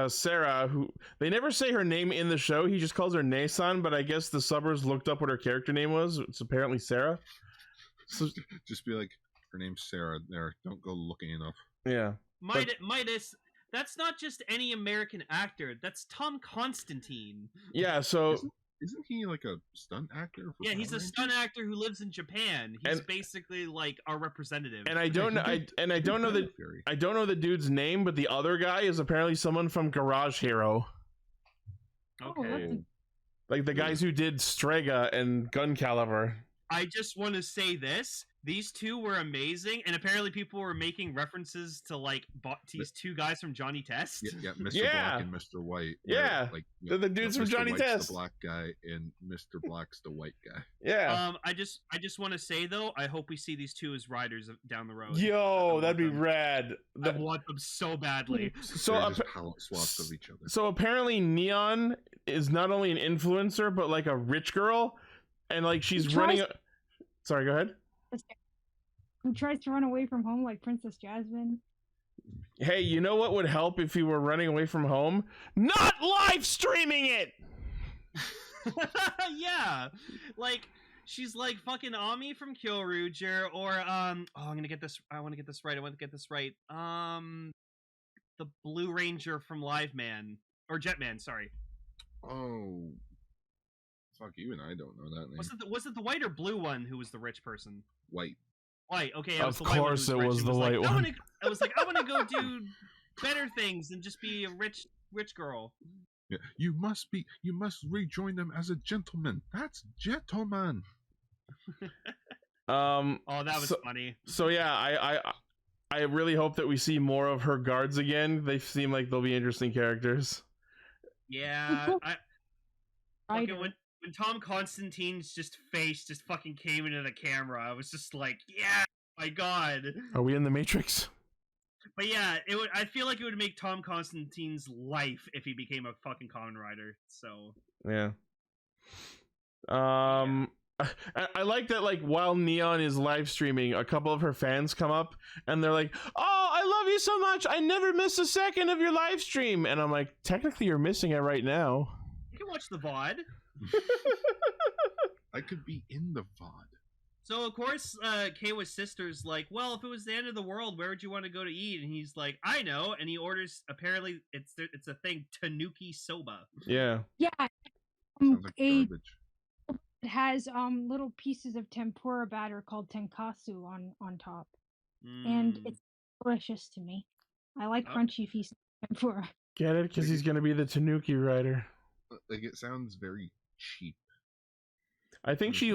Sarah, who they never say her name in the show, he just calls her Nason, but I guess the subbers looked up what her character name was. It's apparently Sarah. So Just be like, her name's Sarah. There, don't go looking enough. yeah. Midas, that's not just any American actor. That's Tom Constantine. Yeah, so Isn't he like a stunt actor? For Yeah, he's Power a Rangers? stunt actor who lives in Japan. He's And- basically like our representative. and I don't know I don't know the Fury. I don't know the dude's name, but the other guy is apparently someone from Garage Hero. Oh, Okay. that's Like the guys who did Strega and Gun Caliber. I just want to say this. These two were amazing, and apparently people were making references to like these two guys from Johnny Test. Yeah, Mr. Yeah. Black and Mr. White. Yeah. Like They're the dudes from Mr. Johnny White's Test. The black guy and Mr. Black's the white guy. Yeah. I just want to say though, I hope we see these two as riders down the road. Yo, I that'd be want them. rad. I want them so badly. So They're ap- just palette swaps of each other. so apparently Neon is not only an influencer but like a rich girl, and like she's He running. tries- Sorry, go ahead. Who tries to run away from home like Princess Jasmine? Hey, you know what would help if you were running away from home? Not live streaming it. Yeah, like she's like fucking Ami from Kyoryuger, or I want to get this right. The Blue Ranger from Live Man or Jetman. Sorry, Oh, fuck, even I don't know that name. was it the white or blue one who was the rich person? White. White. Okay, Of was the white one course who it rich. was He the like, white one. I was like, I want to go do better things than just be a rich girl. Yeah. You must rejoin them as a gentleman. That's gentleman. Oh, that was so, funny. So yeah, I really hope that we see more of her guards again. They seem like they'll be interesting characters. Yeah, I Rider. fucking when Tom Constantine's face just fucking came into the camera, I was just like, yeah, my god. Are we in the Matrix? But yeah, I feel like it would make Tom Constantine's life if he became a fucking Kamen Rider. So Yeah. I like that, like, while Neon is live streaming, a couple of her fans come up and they're like, oh, I love you so much, I never miss a second of your live stream. And I'm like, technically you're missing it right now. you can watch the VOD. I could be in the VOD. So of course, Keiwa's sister's like, well, if it was the end of the world, where would you want to go to eat? And he's like, I know. And he orders, apparently it's a thing, Tanuki soba. Yeah. Yeah, Sounds like a garbage. it has little pieces of tempura batter called tenkatsu on top, and Mm. it's delicious to me. I like Oh. crunchy pieces of tempura. Get it? Because he's going to be the Tanuki rider. Like, it sounds very cheap. I think she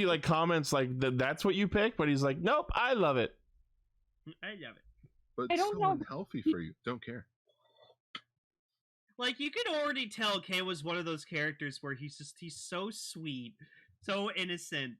like comments like that's what you pick, but he's like, nope, I love it. I love it. But I it's don't so know. unhealthy for you. Don't care. Like, you can already tell Kei was one of those characters where he's so sweet, so innocent,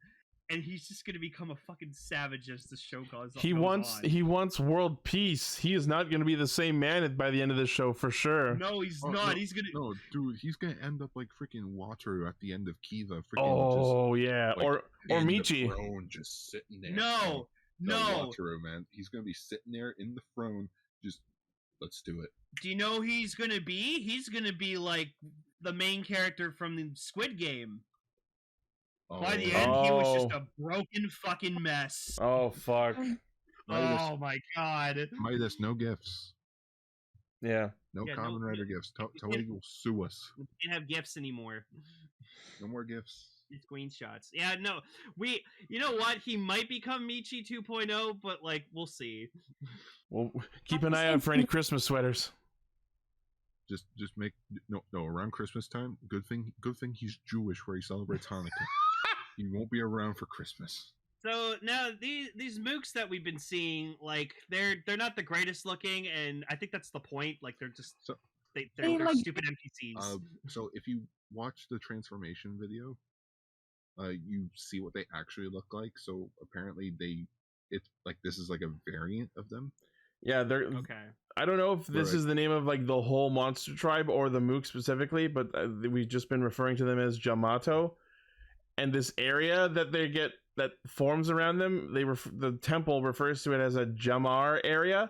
and he's just gonna become a fucking savage as the show goes on. He wants world peace. He is not going to be the same man by the end of this show for sure. No, he's Oh, not. no, He's gonna. No, dude, he's gonna end up like freaking Wataru at the end of Kiva. Freaking Oh yeah, like, or in the Michi. throne, just sitting there. No, No, no. Wataru, man, he's gonna be sitting there in the throne. Just let's do it. Do you know who he's gonna be? He's gonna be like the main character from the Squid Game. By the end, he was just a broken fucking mess. Oh fuck. Oh my god. Midas, no gifts. Yeah. No Yeah, Kamen no- Rider gifts. Toei will sue us. We can't have gifts anymore. No more gifts. Screenshots. Yeah, no, you know what? He might become Michi 2.0, but like, we'll see. Well, keep an eye out for any Christmas sweaters. Just make no around Christmas time. Good thing he's Jewish, where he celebrates Hanukkah. He won't be around for Christmas. So now these mooks that we've been seeing, like they're not the greatest looking, and I think that's the point. Like they're just they're like, stupid NPCs. So if you watch the transformation video, you see what they actually look like. So apparently it's like this is like a variant of them. Yeah, they're okay. I don't know if this is the name of like the whole monster tribe or the mook specifically, but we've just been referring to them as Jamato. And this area that they get that forms around them, the temple refers to it as a Jamar area.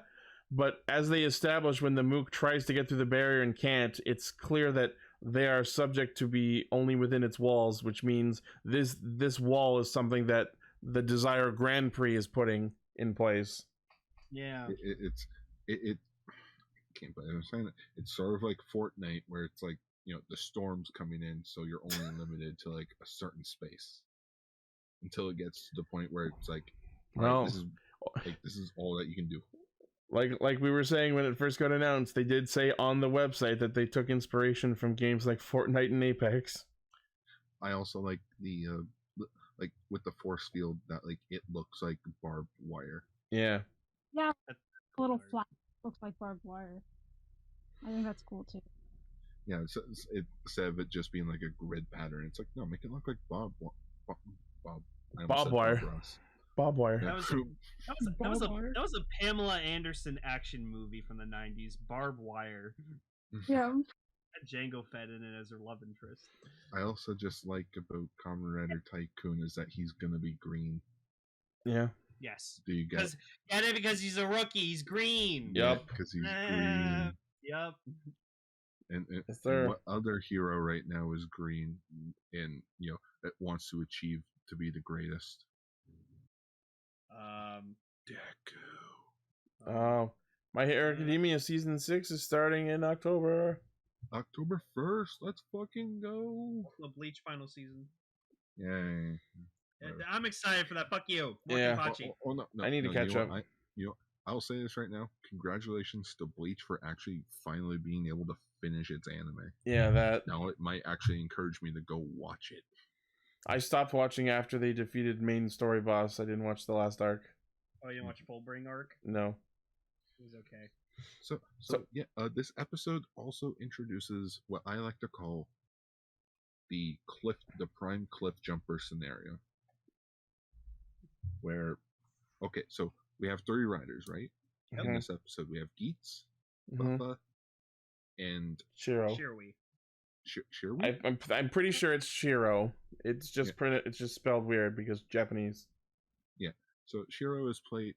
But as they establish, when the mook tries to get through the barrier and can't, it's clear that they are subject to be only within its walls, which means this wall is something that the Desire Grand Prix is putting in place. Yeah, it can't believe I'm saying it. It's sort of like Fortnite, where it's like, you know, the storm's coming in, so you're only limited to like a certain space until it gets to the point where it's like, well, this is all that you can do. Like we were saying when it first got announced, they did say on the website that they took inspiration from games like Fortnite and Apex. I also like the like with the force field that like it looks like barbed wire. Yeah. Yeah, a little flat. Looks like barbed wire. I think that's cool too. Yeah, instead of it just being like a grid pattern, it's like, no, make it look like Bob wire. Bob wire. That was a Pamela Anderson action movie from the 90s, Barbed Wire. Yeah. Django Fett in it as her love interest. I also just like about Kamen Rider Tycoon is that he's gonna be green. Yeah. Yes. Do you get it? Because he's a rookie. He's green. Yep. Because he's green. Yep. And what other hero right now is green and, you know, that wants to achieve to be the greatest? Deku. Oh, My Hero Academia season 6 is starting in October. October 1st. Let's fucking go. The Bleach final season. Yay. I'm excited for that. Fuck you. Yeah. No, I need to catch up. I'll say this right now. Congratulations to Bleach for actually finally being able to finish its anime. Yeah, that. Now it might actually encourage me to go watch it. I stopped watching after they defeated main story boss. I didn't watch the last arc. Oh, you didn't watch Fullbring arc? No. It was okay. So yeah, this episode also introduces what I like to call the prime cliff jumper scenario. Where, okay, so we have 3 riders, right? Mm-hmm. In this episode, we have Geats, Buffa, and Shiro. Shirui? I'm pretty sure it's Shiro. It's just printed. It's just spelled weird because Japanese. Yeah. So Shiro is played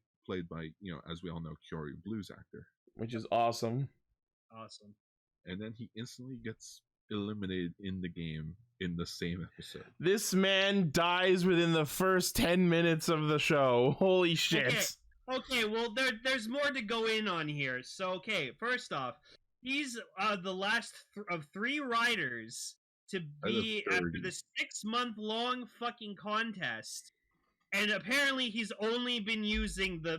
by, you know, as we all know, Kyoryu Blue's actor, which is awesome. Awesome. And then he instantly gets eliminated in the game in the same episode. This man dies within the first 10 minutes of the show. Holy shit. Okay, well, there's more to go in on here. So, okay, first off, he's the last of 3 riders to be after the 6-month-long fucking contest. And apparently he's only been using the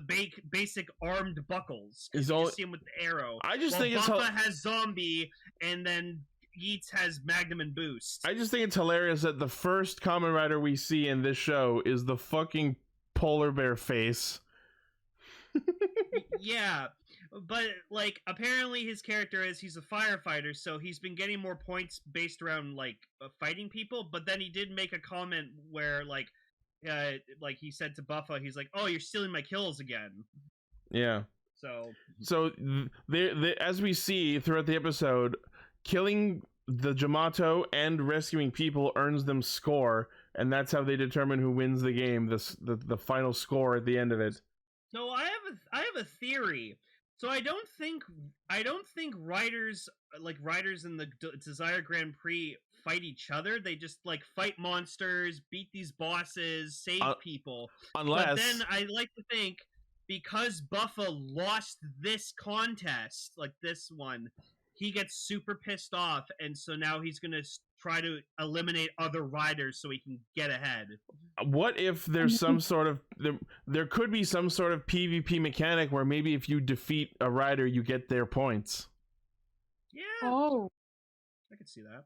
basic armed buckles. You see him with the arrow. I just think it's Buffa has zombie, and then Geats has Magnum and Boost. I just think it's hilarious that the first Kamen Rider we see in this show is the fucking polar bear face. Yeah, but like apparently his character he's a firefighter, so he's been getting more points based around like fighting people. But then he did make a comment where like he said to Buffa, he's like, "Oh, you're stealing my kills again." Yeah. So they as we see throughout the episode, killing the Jamato and rescuing people earns them score, and that's how they determine who wins the game. The final score at the end of it. So I have a theory. So I don't think riders in the Desire Grand Prix fight each other. They just like fight monsters, beat these bosses, save people. But then I like to think because Buffa lost this contest, like this one, he gets super pissed off, and so now he's gonna try to eliminate other riders so he can get ahead. What if there's some sort of there could be some sort of PvP mechanic where maybe if you defeat a rider, you get their points. Yeah. Oh, I could see that.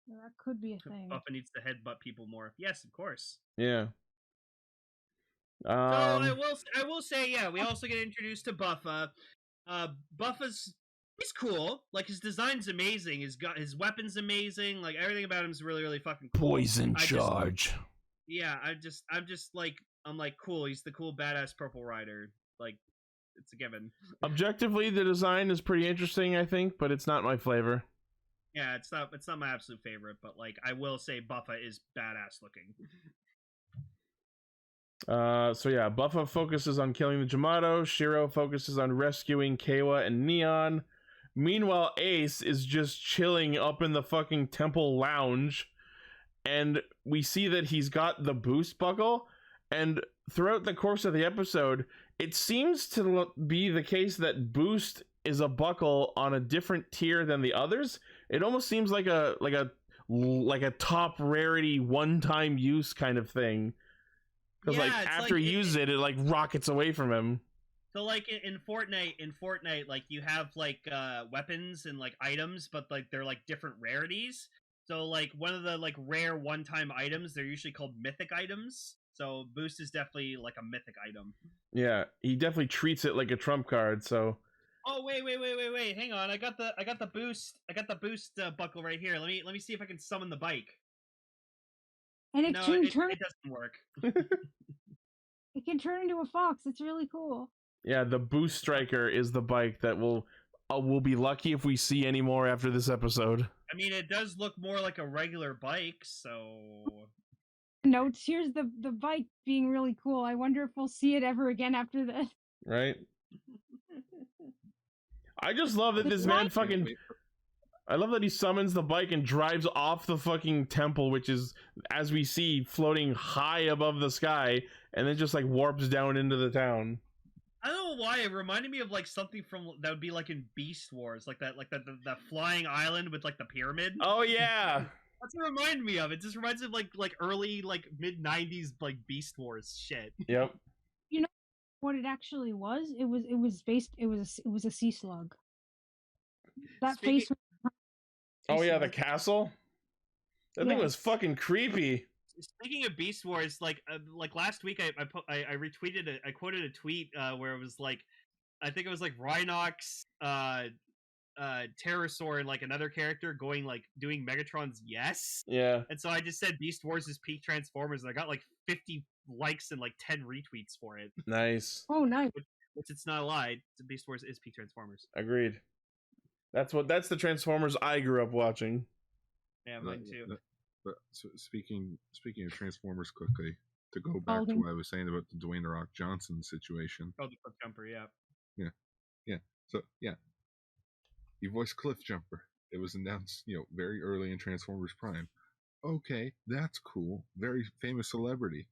that could be a thing. Buffa needs to headbutt people more. Yes, of course. Yeah. So I will say, yeah, we also get introduced to Buffa. He's cool. Like, his design's amazing. His weapon's amazing. Like, everything about him's really, really fucking cool. Poison charge. I'm like, cool. He's the cool badass purple rider. Like, it's a given. Objectively, the design is pretty interesting, I think, but it's not my flavor. Yeah, it's not my absolute favorite, but like, I will say Buffa is badass looking. So yeah, Buffa focuses on killing the Jamato. Shiro focuses on rescuing Keiwa and Neon. Meanwhile, Ace is just chilling up in the fucking temple lounge, and we see that he's got the boost buckle. And throughout the course of the episode, it seems to be the case that boost is a buckle on a different tier than the others. It almost seems like a top rarity one-time use kind of thing. Because like after he uses it like rockets away from him. So like in Fortnite, like you have like weapons and like items, but like they're like different rarities. So like one of the like rare one-time items, they're usually called mythic items. So boost is definitely like a mythic item. Yeah, he definitely treats it like a trump card. So. Oh wait! Hang on, I got the boost buckle right here. Let me see if I can summon the bike. And it doesn't work. It can turn into a fox. It's really cool. Yeah, the Boost Striker is the bike that we'll be lucky if we see any more after this episode. I mean, it does look more like a regular bike, so... Notes, here's the bike being really cool. I wonder if we'll see it ever again after this. Right? I just love that this man fucking... I love that he summons the bike and drives off the fucking temple, which is, as we see, floating high above the sky, and then just like warps down into the town. I don't know why it reminded me of like something from that would be like in Beast Wars, like that flying island with like the pyramid. Oh yeah, that's what it reminded me of. It just reminds me of like early like mid '90s like Beast Wars shit. Yep. You know what it actually was? It was a sea slug. That face. Oh yeah, the castle. That thing was fucking creepy. Speaking of Beast Wars, like last week, I retweeted I quoted a tweet where it was like, I think it was like Rhinox, Pterosaur, and like another character going like doing Megatron's yes. Yeah. And so I just said Beast Wars is peak Transformers, and I got like 50 likes and like 10 retweets for it. Nice. Oh, nice. Which it's not a lie. Beast Wars is peak Transformers. Agreed. That's the Transformers I grew up watching. Yeah, mine too. But so speaking of Transformers quickly, to go back to what I was saying about the Dwayne "The Rock" Johnson situation. Oh, the Cliff Jumper, yeah. So yeah, he voiced Cliff Jumper. It was announced, very early in Transformers Prime. Okay, that's cool. Very famous celebrity.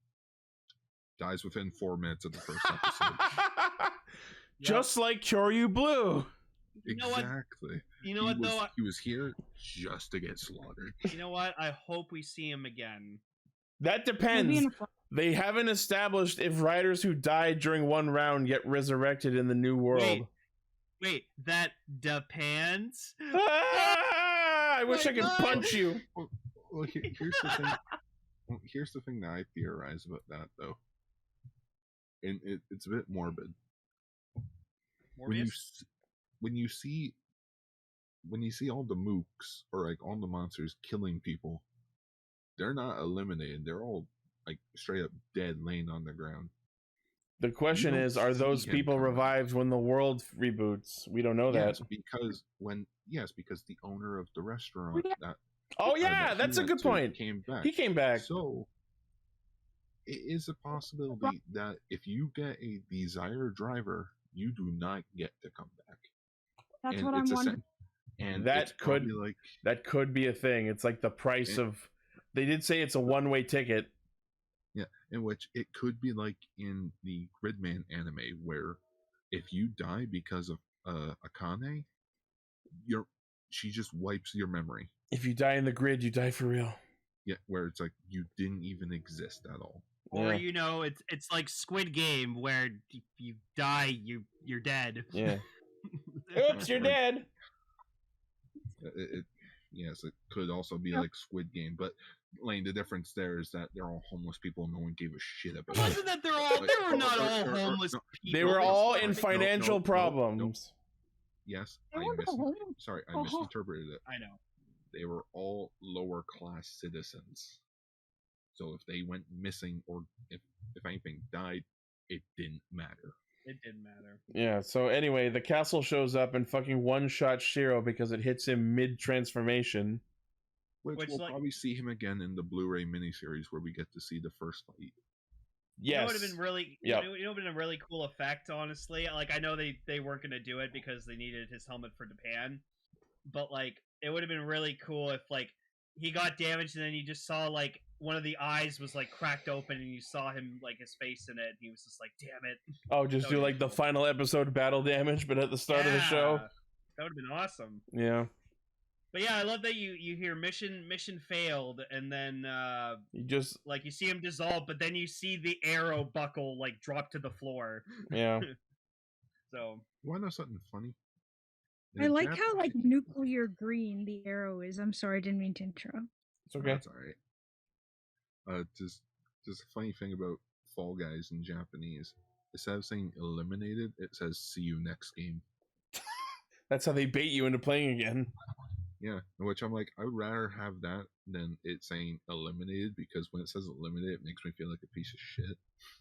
Dies within 4 minutes of the first episode. Just like Kyoryu Blue. Exactly. You know what though? He was here just to get slaughtered. You know what? I hope we see him again. That depends. They haven't established if riders who died during one round get resurrected in the new world. Wait, that depends? I wish I could punch you. Well, here's the thing. Here's the thing that I theorize about that, though. And it's a bit morbid. When you see all the mooks or like all the monsters killing people, they're not eliminated. They're all like straight up dead, laying on the ground. The question is, are those people revived when the world reboots? We don't know that. Because the owner of the restaurant that's a good point. He came back. So it is a possibility that if you get a Desire driver, you do not get to come back. That's what I'm wondering. And that could be a thing. It's like the price of. They did say it's a one-way ticket. Yeah, in which it could be like in the Gridman anime, where if you die because of Akane, she just wipes your memory. If you die in the grid, you die for real. Yeah, where it's like you didn't even exist at all. Or it's like Squid Game where you die, you're dead. Yeah. Oops, you're dead. Yes, it could also be like Squid Game, but Lane, the difference there is that they're all homeless people and no one gave a shit about It wasn't that they were not all homeless people. They were all in financial problems. Yes, They I were the homeless. sorry, I misinterpreted it. I know. They were all lower class citizens. So if they went missing or if anything died, it didn't matter. It didn't matter. Yeah, so anyway, the castle shows up and fucking one-shot Shiro because it hits him mid-transformation. Which we'll probably see him again in the Blu-ray miniseries where we get to see the first fight. Yes. It would have been really, you know, it would have been a really cool effect, honestly. Like, I know they weren't going to do it because they needed his helmet for Japan. But, like, it would have been really cool if, like, he got damaged and then you just saw, like, one of the eyes was, like, cracked open and you saw him, like, his face in it. And he was just like, damn it. Oh, just do, like, the final episode battle damage, but at the start of the show? That would have been awesome. Yeah. But yeah, I love that you hear mission failed, and then you just like you see him dissolve, but then you see the arrow buckle like drop to the floor. Yeah. So wanna know something funny? I like how like nuclear green the arrow is. I'm sorry, I didn't mean to interrupt. It's okay. That's alright. Just a funny thing about Fall Guys in Japanese. Instead of saying eliminated, it says see you next game. That's how they bait you into playing again. Yeah, which I'm like, I would rather have that than it saying eliminated, because when it says eliminated, it makes me feel like a piece of shit.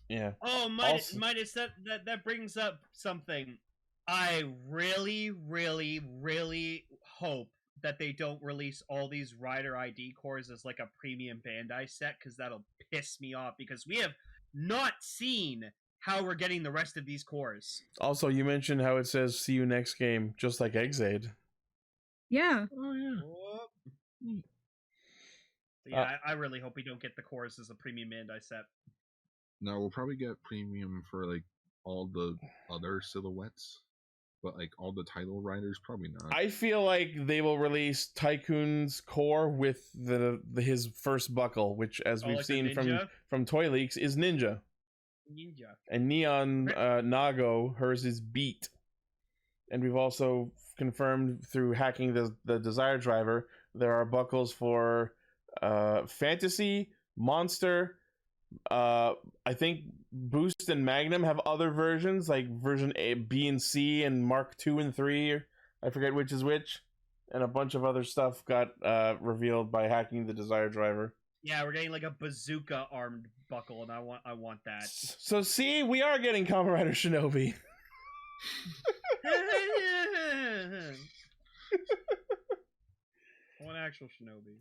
Yeah. Oh, Midas, that brings up something. I really, really, really hope that they don't release all these Rider ID cores as like a premium Bandai set, because that'll piss me off, because we have not seen how we're getting the rest of these cores. Also, you mentioned how it says see you next game, just like Exade. Yeah. Oh, yeah. Yeah, I really hope we don't get the cores as a premium Bandai set. No, we'll probably get premium for, like, all the other silhouettes. But, like, all the title riders, probably not. I feel like they will release Tycoon's core with his first buckle, which, as we've seen from Toy Leaks, is Ninja. And Neon Nago, hers is Beat. And we've also confirmed through hacking the Desire driver, there are buckles for Fantasy, Monster, I think Boost and Magnum have other versions, like version A, B, and C, and Mark 2 and 3. I forget which is which. And a bunch of other stuff got revealed by hacking the Desire driver. Yeah, we're getting like a bazooka armed buckle, and I want that. So see, we are getting Kamen Rider Shinobi. One actual Shinobi.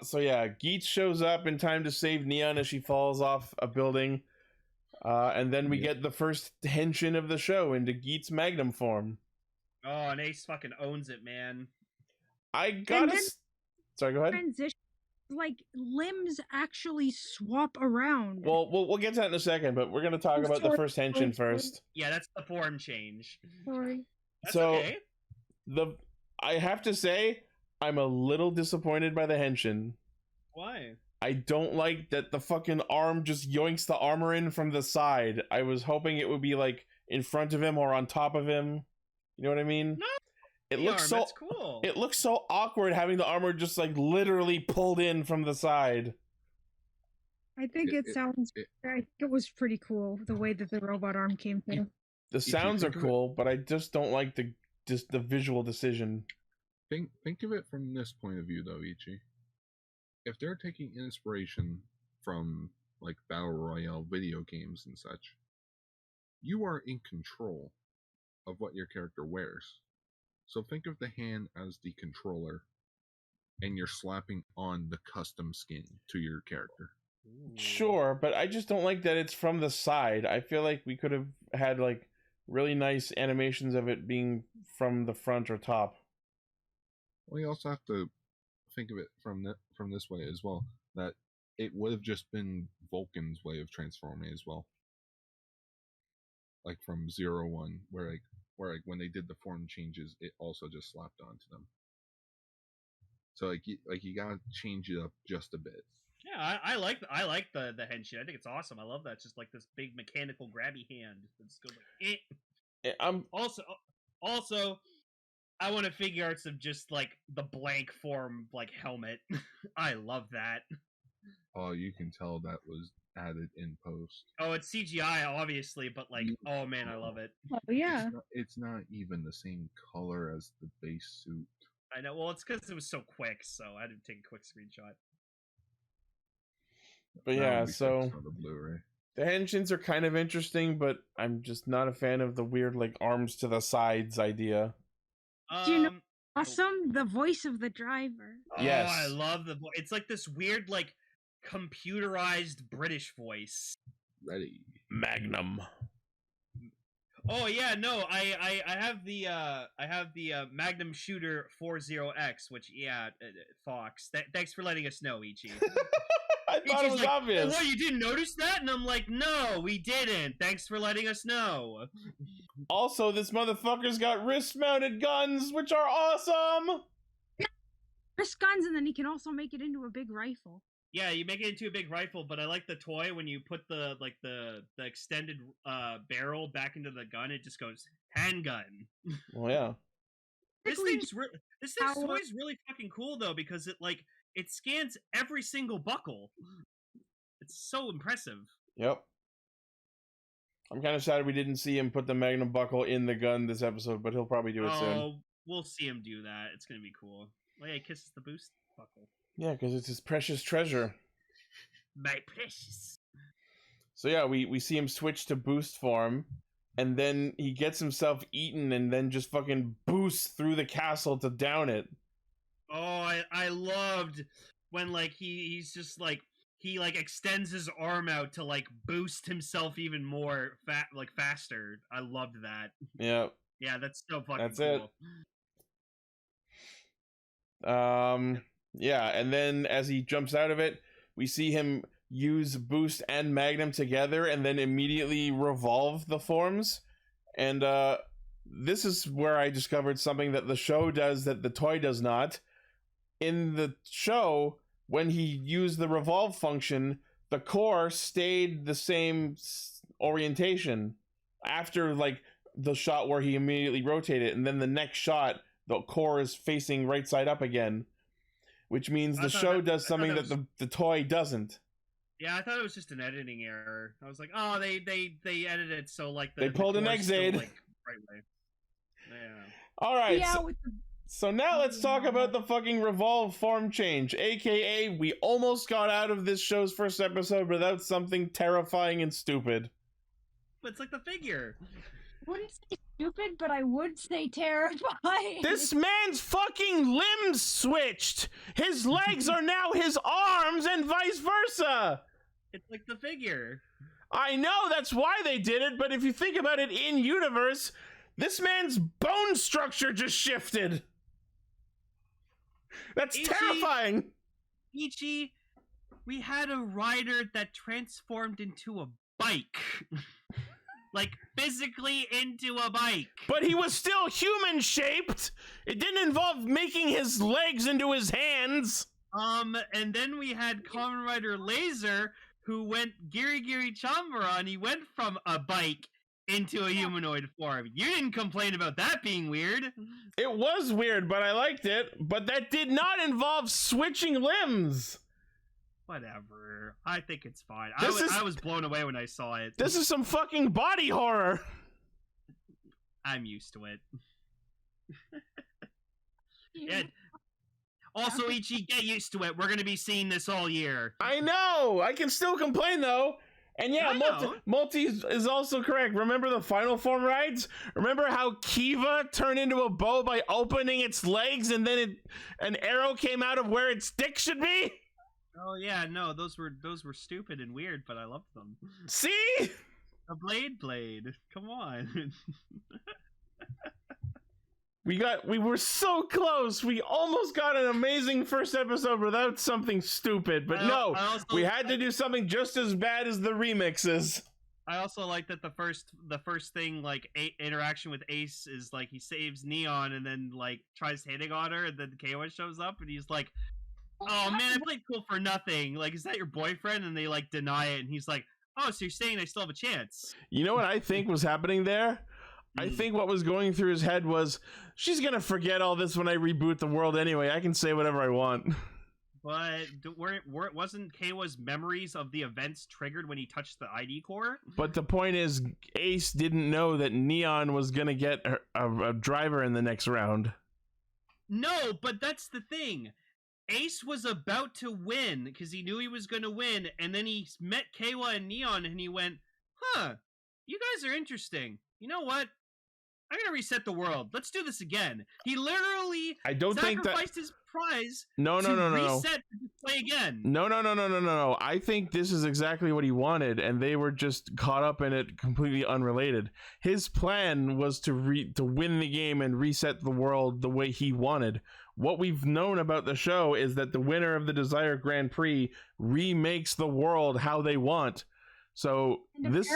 So yeah, Geats shows up in time to save Neon as she falls off a building. And then we get the first henshin of the show into Geats Magnum form. Oh, and Ace fucking owns it, man. Sorry, go ahead. Transition, like limbs actually swap around. Well, we'll get to that in a second, but we're going to talk about the first henshin first. Yeah, that's the form change. Sorry. That's okay. I have to say, I'm a little disappointed by the henshin. Why? I don't like that the fucking arm just yoinks the armor in from the side. I was hoping it would be like in front of him or on top of him. You know what I mean? No. It looks so that's cool. It looks so awkward having the armor just like literally pulled in from the side. I think I think it was pretty cool the way that the robot arm came through. The sounds are cool, but I just don't like the visual decision. Think of it from this point of view, though, Ichi. If they're taking inspiration from like battle royale video games and such, you are in control of what your character wears. So think of the hand as the controller, and you're slapping on the custom skin to your character. Sure, but I just don't like that it's from the side. I feel like we could have had like really nice animations of it being from the front or top. Well, you also have to think of it from this way as well, that it would have just been Vulcan's way of transforming as well. Like from 0-1, where like where like when they did the form changes, it also just slapped onto them. So like you gotta change it up just a bit. Yeah, I like the henshin. I think it's awesome. I love that. It's just like this big mechanical grabby hand. It's good. Like, eh. I'm also, I want to figure arts of just like the blank form like helmet. I love that. Oh, you can tell that was added in post. Oh, it's CGI obviously, but like, oh man, I love it. Oh yeah. It's not even the same color as the base suit. I know. Well, it's because it was so quick, so I had to take a quick screenshot. But yeah, so on the Blu-ray. the henshins are kind of interesting, but I'm just not a fan of the weird like arms to the sides idea. Do you know awesome? The voice of the driver. Yes. Oh, I love the voice. It's like this weird, like, computerized British voice. Ready. Magnum. Oh yeah, no, I have the Magnum Shooter 40X, which Fox. Thanks for letting us know, Ichi. I thought it was like, obvious. Oh, what, you didn't notice that? And I'm like, no, we didn't. Thanks for letting us know. Also, this motherfucker's got wrist-mounted guns, which are awesome. Wrist guns, and then he can also make it into a big rifle. Yeah, you make it into a big rifle, but I like the toy when you put the extended barrel back into the gun. It just goes handgun. Well, yeah. This thing's toy's really fucking cool though, because it scans every single buckle. It's so impressive. Yep. I'm kind of sad we didn't see him put the Magnum buckle in the gun this episode, but he'll probably do it soon. Oh, we'll see him do that. It's gonna be cool. Oh yeah, he kisses the boost buckle. Yeah, because it's his precious treasure. My precious. So yeah, we see him switch to boost form, and then he gets himself eaten and then just fucking boosts through the castle to down it. Oh, I loved when like he's just like he like extends his arm out to like boost himself even more faster. I loved that. Yeah. Yeah, that's so fucking That's cool. it. Yeah, and then as he jumps out of it, we see him use boost and Magnum together and then immediately revolve the forms. And this is where I discovered something that the show does that the toy does not. In the show, when he used the revolve function, the core stayed the same orientation after like the shot where he immediately rotated, and then the next shot the core is facing right side up again, which means the show does something that the toy doesn't. Yeah, I thought it was just an editing error. I was like, oh, they edited it so like they pulled an X-aid. Like, right way. Yeah. All right. Yeah, so now let's talk about the fucking revolve form change, aka we almost got out of this show's first episode without something terrifying and stupid. But it's like the figure. I wouldn't say stupid, but I would say terrifying. This man's fucking limbs switched. His legs are now his arms and vice versa. It's like the figure. I know that's why they did it, but if you think about it in universe, this man's bone structure just shifted. That's terrifying. Ichi, we had a rider that transformed into a bike. Like, physically into a bike. But he was still human-shaped. It didn't involve making his legs into his hands. And then we had Kamen Rider Laser, who went Giri Chambara, and he went from a bike into a humanoid form. You didn't complain about that being weird. It was weird, but I liked it. But that did not involve switching limbs. Whatever. I think it's fine. I was blown away when I saw it. This is some fucking body horror. I'm used to it. Yeah. Also, Ichi, get used to it. We're going to be seeing this all year. I know. I can still complain, though. And yeah, Multi is also correct. Remember the final form rides? Remember how Kiva turned into a bow by opening its legs and then an arrow came out of where its dick should be? Oh yeah, no, those were stupid and weird, but I loved them. See? A blade. Come on. We were so close. We almost got an amazing first episode without something stupid. But we had to do something just as bad as the remixes. I also like that the first thing like interaction with Ace is like he saves Neon and then like tries hitting on her, and then KOS shows up and he's like, "Oh man, I played cool for nothing. Like, is that your boyfriend?" And they like deny it, and he's like, "Oh, so you're saying I still have a chance?" You know what I think was happening there? I think what was going through his head was, she's gonna forget all this when I reboot the world anyway. I can say whatever I want. But wasn't Keiwa's memories of the events triggered when he touched the ID core? But the point is, Ace didn't know that Neon was gonna get a driver in the next round. No, but that's the thing. Ace was about to win because he knew he was going to win, and then he met Keiwa and Neon, and he went, "Huh, you guys are interesting. You know what? I'm gonna reset the world. Let's do this again." He literally sacrificed his prize No. reset to play again. No. I think this is exactly what he wanted, and they were just caught up in it, completely unrelated. His plan was to win the game and reset the world the way he wanted. What we've known about the show is that the winner of the Desire Grand Prix remakes the world how they want. So this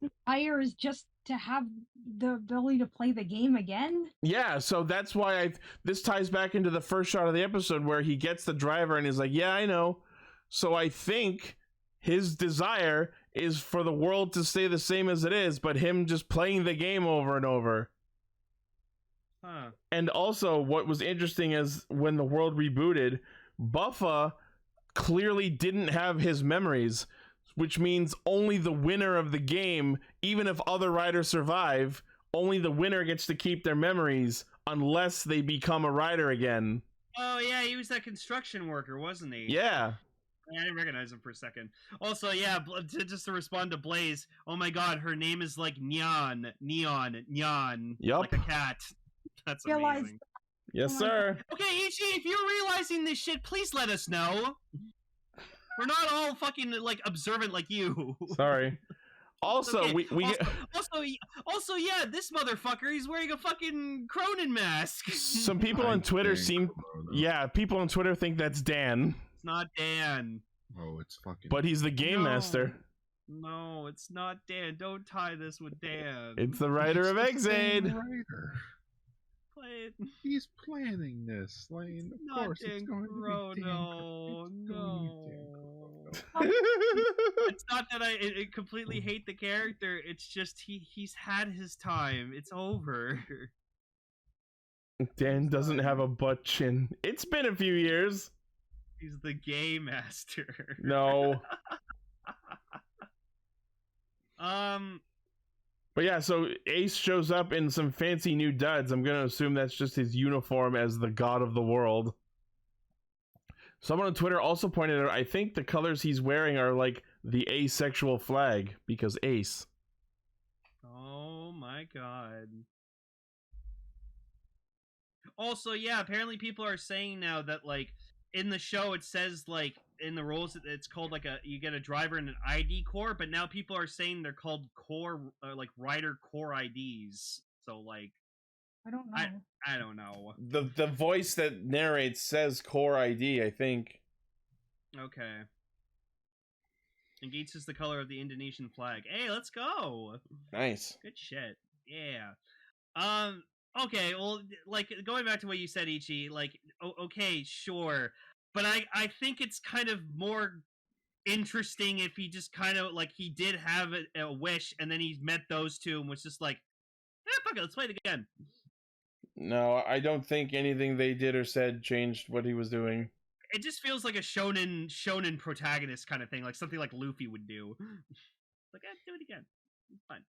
desire is just to have the ability to play the game again. Yeah, so that's why this ties back into the first shot of the episode where he gets the driver and he's like, "Yeah, I know." So I think his desire is for the world to stay the same as it is, but him just playing the game over and over. Huh. And also, what was interesting is when the world rebooted, Buffa clearly didn't have his memories, which means only the winner of the game, even if other riders survive, only the winner gets to keep their memories unless they become a rider again. Oh yeah, he was that construction worker, wasn't he? Yeah. I didn't recognize him for a second. Also, yeah, just to respond to Blaze, oh my god, her name is like Neon. Yup. Like a cat. That's amazing. Yes, sir. Okay, Ichi, if you're realizing this shit, please let us know. We're not all fucking like observant like you. Sorry. Also, okay. we also, yeah, this motherfucker, he's wearing a fucking Cronin mask. Some people on Twitter people on Twitter think that's Dan. It's not Dan. Oh, it's fucking. But he's the game master. No, it's not Dan. Don't tie this with Dan. It's the writer of Exade. He's planning this. Like, of course, it's going to be It's not that I completely hate the character. It's just he's had his time. It's over. Dan doesn't have a butt chin. It's been a few years. He's the game master. No. But yeah, so Ace shows up in some fancy new duds. I'm gonna assume that's just his uniform as the god of the world. Someone on Twitter also pointed out, I think the colors he's wearing are like the asexual flag, because Ace. Oh my god. Also, yeah, apparently people are saying now that, like, in the show it says, like, in the roles it's called, like, you get a driver and an ID core, but now people are saying they're called core, like, rider core IDs. So, like, I don't know. I don't know. The voice that narrates says core ID, I think. Okay. And Geats is the color of the Indonesian flag. Hey, let's go! Nice. Good shit. Yeah. Okay, well, like, going back to what you said, Ichi, like, okay, sure. But I think it's kind of more interesting if he just kind of, like, he did have a wish, and then he met those two and was just like, fuck it, let's play it again. No, I don't think anything they did or said changed what he was doing. It just feels like a shonen protagonist kind of thing, like something like Luffy would do. Like, do it again. It's fine.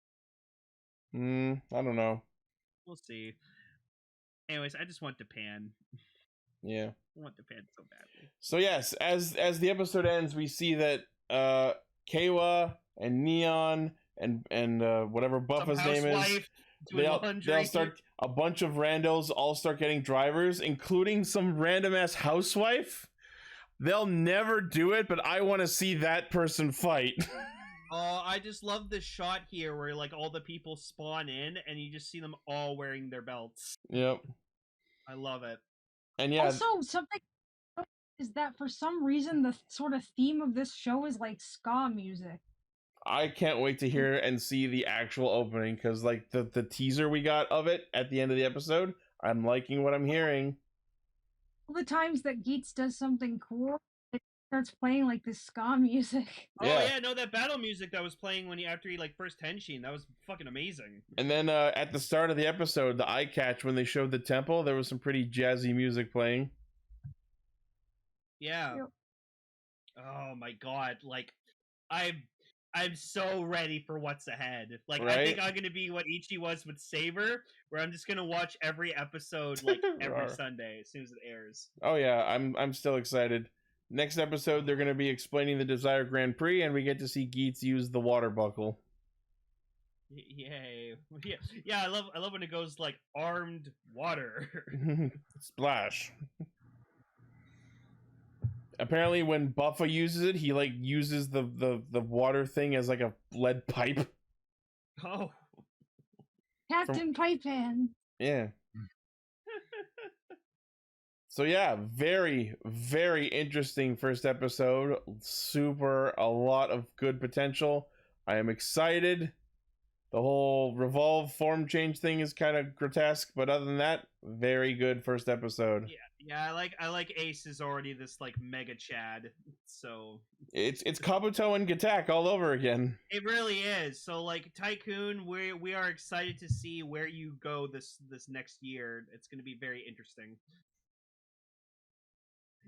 I don't know. We'll see. Anyways, I just want Japan. Yeah. I want Japan so badly. So yes, as the episode ends, we see that Keiwa and Neon and whatever Buffa's name is, they'll start, a bunch of randos all start getting drivers, including some random ass housewife. They'll never do it, but I want to see that person fight. Oh, I just love this shot here where, like, all the people spawn in and you just see them all wearing their belts. Yep. I love it. And yeah. Also, something is that for some reason the sort of theme of this show is like ska music. I can't wait to hear and see the actual opening, because like the teaser we got of it at the end of the episode, I'm liking what I'm hearing. All the times that Geats does something cool, it starts playing like this ska music. Oh yeah, no, that battle music that was playing when after he like first Henshin, that was fucking amazing. And then at the start of the episode, the eye catch when they showed the temple, there was some pretty jazzy music playing. Yeah. Yep. Oh my god, like I'm so ready for what's ahead. Like I Right? think I'm gonna be what Ichi was with Saber, where I'm just gonna watch every episode like every Rawr. Sunday as soon as it airs. Oh yeah, I'm still excited. Next episode, they're going to be explaining the Desire Grand Prix, and we get to see Geats use the water buckle. Yay! Yeah, I love when it goes like armed water. Splash. Apparently, when Buffa uses it, he like uses the water thing as like a lead pipe. Oh, Captain Pipeman. Yeah. So yeah, very, very interesting first episode. A lot of good potential. I am excited. The whole revolve form change thing is kind of grotesque, but other than that, very good first episode. yeah, I like Ace is already this like mega Chad, so It's Kabuto and Gatak all over again. it really is. So like Tycoon, we are excited to see where you go this next year. It's going to be very interesting.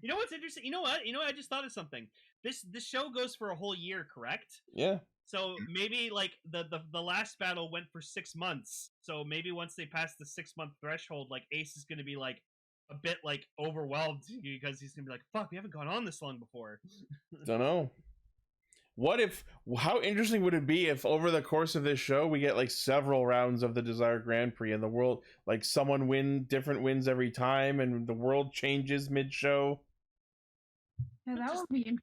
You know what's interesting? You know what? I just thought of something. This show goes for a whole year, correct? Yeah. So maybe like the last battle went for 6 months. So maybe once they pass the 6-month threshold, like Ace is going to be like a bit like overwhelmed because he's going to be like, "Fuck, we haven't gone on this long before." Don't know. How interesting would it be if over the course of this show we get like several rounds of the Desire Grand Prix and the world, like someone different wins every time and the world changes mid-show? Yeah, that would be interesting.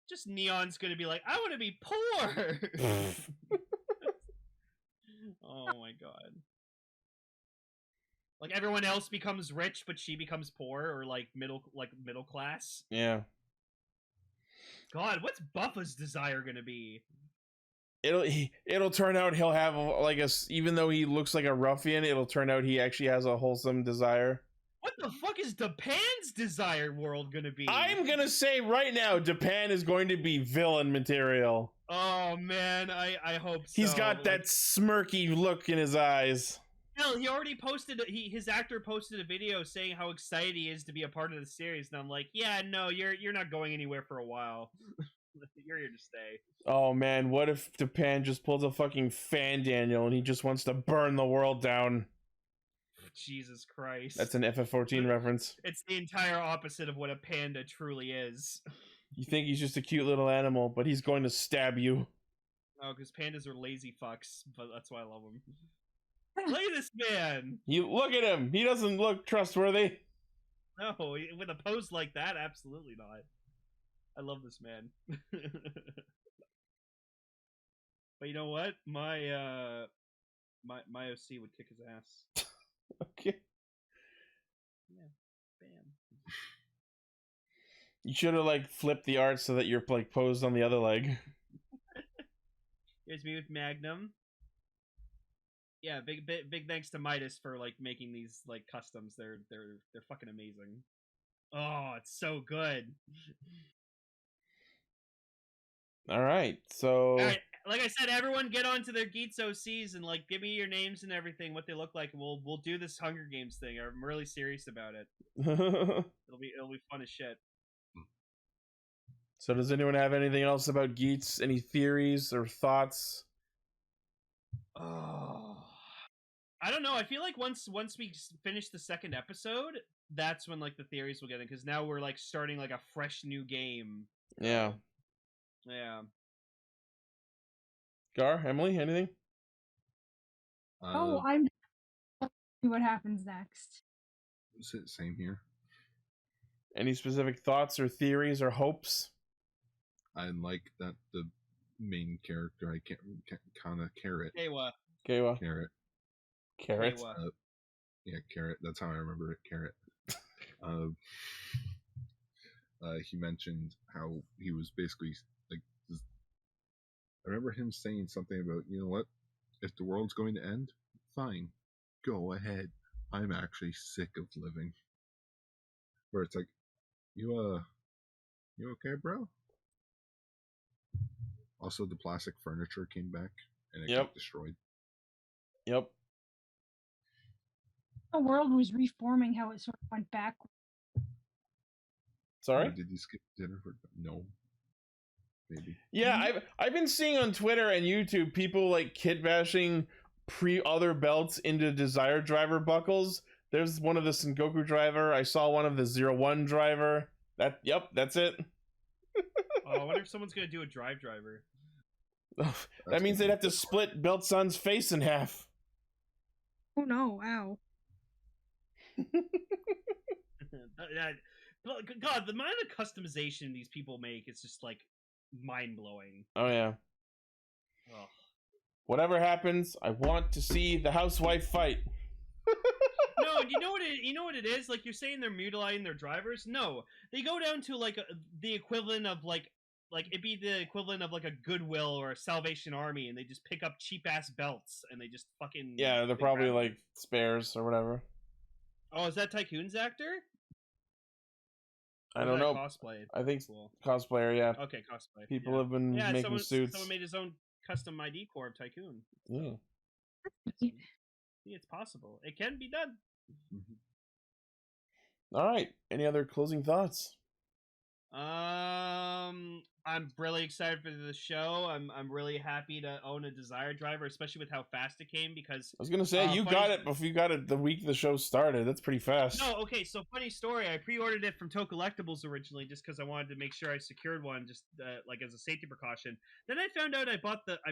Just Neon's going to be like, "I want to be poor." Oh my god. Like everyone else becomes rich, but she becomes poor or like middle class. Yeah. God, what's Buffa's desire gonna be? It'll turn out he'll have like even though he looks like a ruffian, it'll turn out he actually has a wholesome desire. What the fuck is Japan's desire world gonna be? I'm gonna say right now, Japan is going to be villain material. Oh man, I hope so. He's got that smirky look in his eyes. Hell, he already posted. His actor posted a video saying how excited he is to be a part of the series, and I'm like, yeah, no, you're not going anywhere for a while. You're here to stay. Oh man, what if Japan just pulls a fucking Fan Daniel and he just wants to burn the world down? Jesus Christ. That's an FF14 reference. It's the entire opposite of what a panda truly is. You think he's just a cute little animal, but he's going to stab you. Oh, because pandas are lazy fucks, but that's why I love them. Look at this man! You look at him. He doesn't look trustworthy. No, with a pose like that, absolutely not. I love this man. But you know what? My OC would kick his ass. Okay. Yeah. Bam. You should have like flipped the art so that you're like posed on the other leg. Here's me with Magnum. Yeah, big thanks to Midas for like making these like customs. They're fucking amazing. Oh, it's so good. All right, so All right, like I said, everyone get onto their Geats OCs and like give me your names and everything, what they look like, and we'll do this Hunger Games thing. I'm really serious about it. It'll be fun as shit. So does anyone have anything else about Geats? Any theories or thoughts? Oh, I don't know. I feel like once we finish the second episode, that's when like the theories will get in, because now we're like starting like a fresh new game. Yeah. Yeah. Gar, Emily, anything? I'm see what happens next. Same here. Any specific thoughts or theories or hopes? I like that the main character, I can't kind of Carrot. Keiwa. Keiwa. Carrot. Carrot. Yeah, Carrot. That's how I remember it. Carrot. He mentioned how he was basically like I remember him saying something about, you know what? If the world's going to end, fine, go ahead. I'm actually sick of living. Where it's like, you okay, bro? Also, the plastic furniture came back and it got destroyed. Yep. The world was reforming how it sort of went back. Sorry? Did you skip dinner for no? Maybe. Yeah, I've been seeing on Twitter and YouTube people like kit bashing other belts into Desire driver buckles. There's one of the Sengoku driver. I saw one of the 01 driver. That's it. Oh, I wonder if someone's gonna do a driver. That means they'd have to split Belt Sun's face in half. Oh no! Ow. God, the amount of customization these people make is just like mind blowing. Oh yeah. Oh. Whatever happens, I want to see the housewife fight. No, you know what it is? Like, you're saying they're mutilating their drivers? No. They go down to like the equivalent of like it'd be the equivalent of like a Goodwill or a Salvation Army, and they just pick up cheap ass belts and they just fucking they're probably like spares or whatever. Oh, is that Tycoon's actor? I don't know. Cosplay. I think cosplayer, yeah. Okay, cosplay. People have been making suits. Someone made his own custom ID core of Tycoon. Yeah. See, it's possible. It can be done. All right. Any other closing thoughts? I'm really excited for the show. I'm really happy to own a Desire driver, especially with how fast it came. Because I was gonna say you got it before you got it the week the show started. That's pretty fast. No, okay. So funny story. I pre-ordered it from Tocollectibles originally, just because I wanted to make sure I secured one, just like as a safety precaution. Then I found out I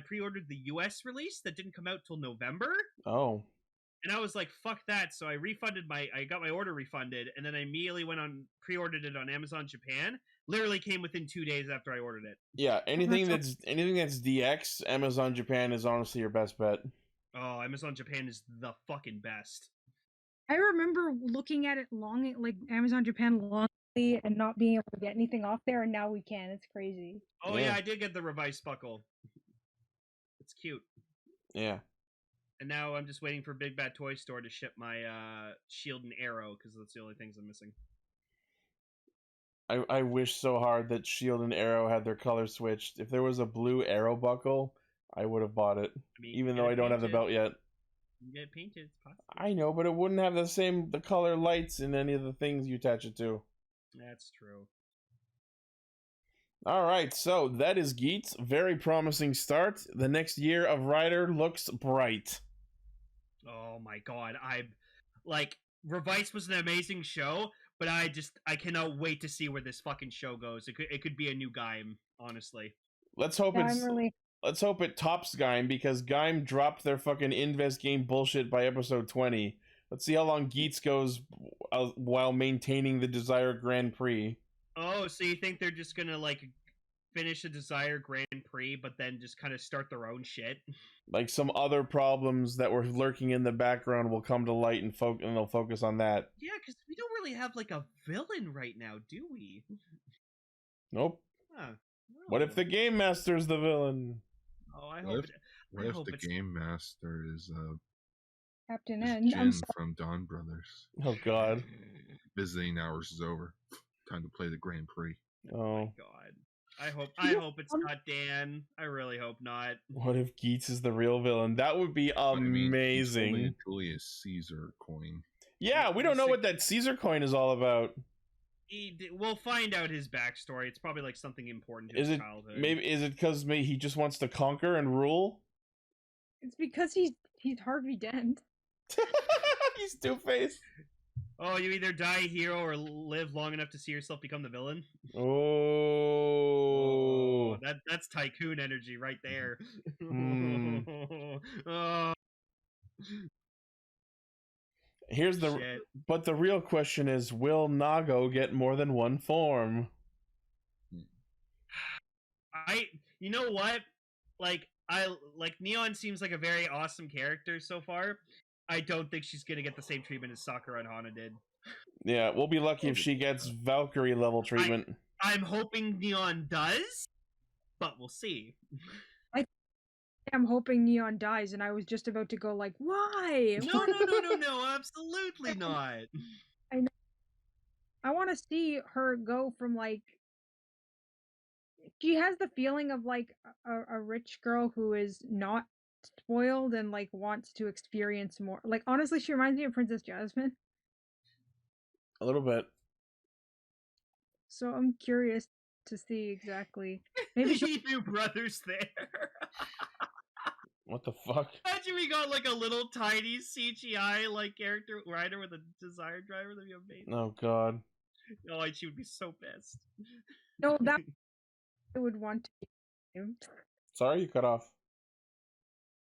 pre-ordered the U.S. release that didn't come out till November. Oh. And I was like, fuck that. So I got my order refunded, and then I immediately pre-ordered it on Amazon Japan. Literally came within 2 days after I ordered it. Yeah, anything that's DX, Amazon Japan is honestly your best bet. Oh, Amazon Japan is the fucking best. I remember looking at it Amazon Japan longly and not being able to get anything off there, and now we can. It's crazy. Oh yeah, I did get the Revice buckle. It's cute. Yeah. And now I'm just waiting for Big Bad Toy Store to ship my Shield and Arrow, because that's the only things I'm missing. I wish so hard that Shield and Arrow had their color switched. If there was a blue Arrow buckle, I would have bought it. Even though I don't have the belt yet. You get it painted, it's possible. I know, but it wouldn't have the color lights in any of the things you attach it to. That's true. Alright, so that is Geats. Very promising start. The next year of Rider looks bright. Oh my god, Revice was an amazing show, but I cannot wait to see where this fucking show goes. It could be a new Gaim, honestly. Let's hope it tops Gaim, because Gaim dropped their fucking Invest game bullshit by episode 20. Let's see how long Geats goes while maintaining the Desire Grand Prix. Oh, so you think they're just gonna finish a Desire Grand Prix, but then just kind of start their own shit? Like some other problems that were lurking in the background will come to light and they'll focus on that. Yeah, because we don't really have a villain right now, do we? Nope. Huh. No. What if the Game Master's the villain? Oh, I hope. What if the Game Master is Captain N? Jin from Donbrothers. Oh God. Visiting hours is over. Time to play the Grand Prix. Oh my God. I hope it's not Dan. I really hope not. What if Geats is the real villain? That would be amazing. It's Julius Caesar coin. Yeah, we don't know what that Caesar coin is all about. We'll find out his backstory. It's probably something important to his childhood. Is it because he just wants to conquer and rule? It's because he's Harvey Dent. He's Two-Face. Oh, you either die a hero or live long enough to see yourself become the villain? Oh. That's Tycoon energy right there. Oh. But the real question is, will Nago get more than one form? You know what? Neon seems like a very awesome character so far. I don't think she's gonna get the same treatment as Sakura and Hana did. Yeah, we'll be lucky if she gets Valkyrie level treatment. I'm hoping Neon does, but we'll see. I I'm hoping Neon dies, and I was just about to go like, why? No, absolutely not. I want to see her go from like. She has the feeling of like a rich girl who is not spoiled and like wants to experience more. Like honestly, she reminds me of Princess Jasmine. A little bit. So I'm curious to see exactly. Maybe she New brothers there. What the fuck? Imagine we got like a little tiny CGI like character rider with a Desire driver. That'd be amazing. Oh god. Oh, she would be so pissed. no that I would want to be him. Sorry, you cut off.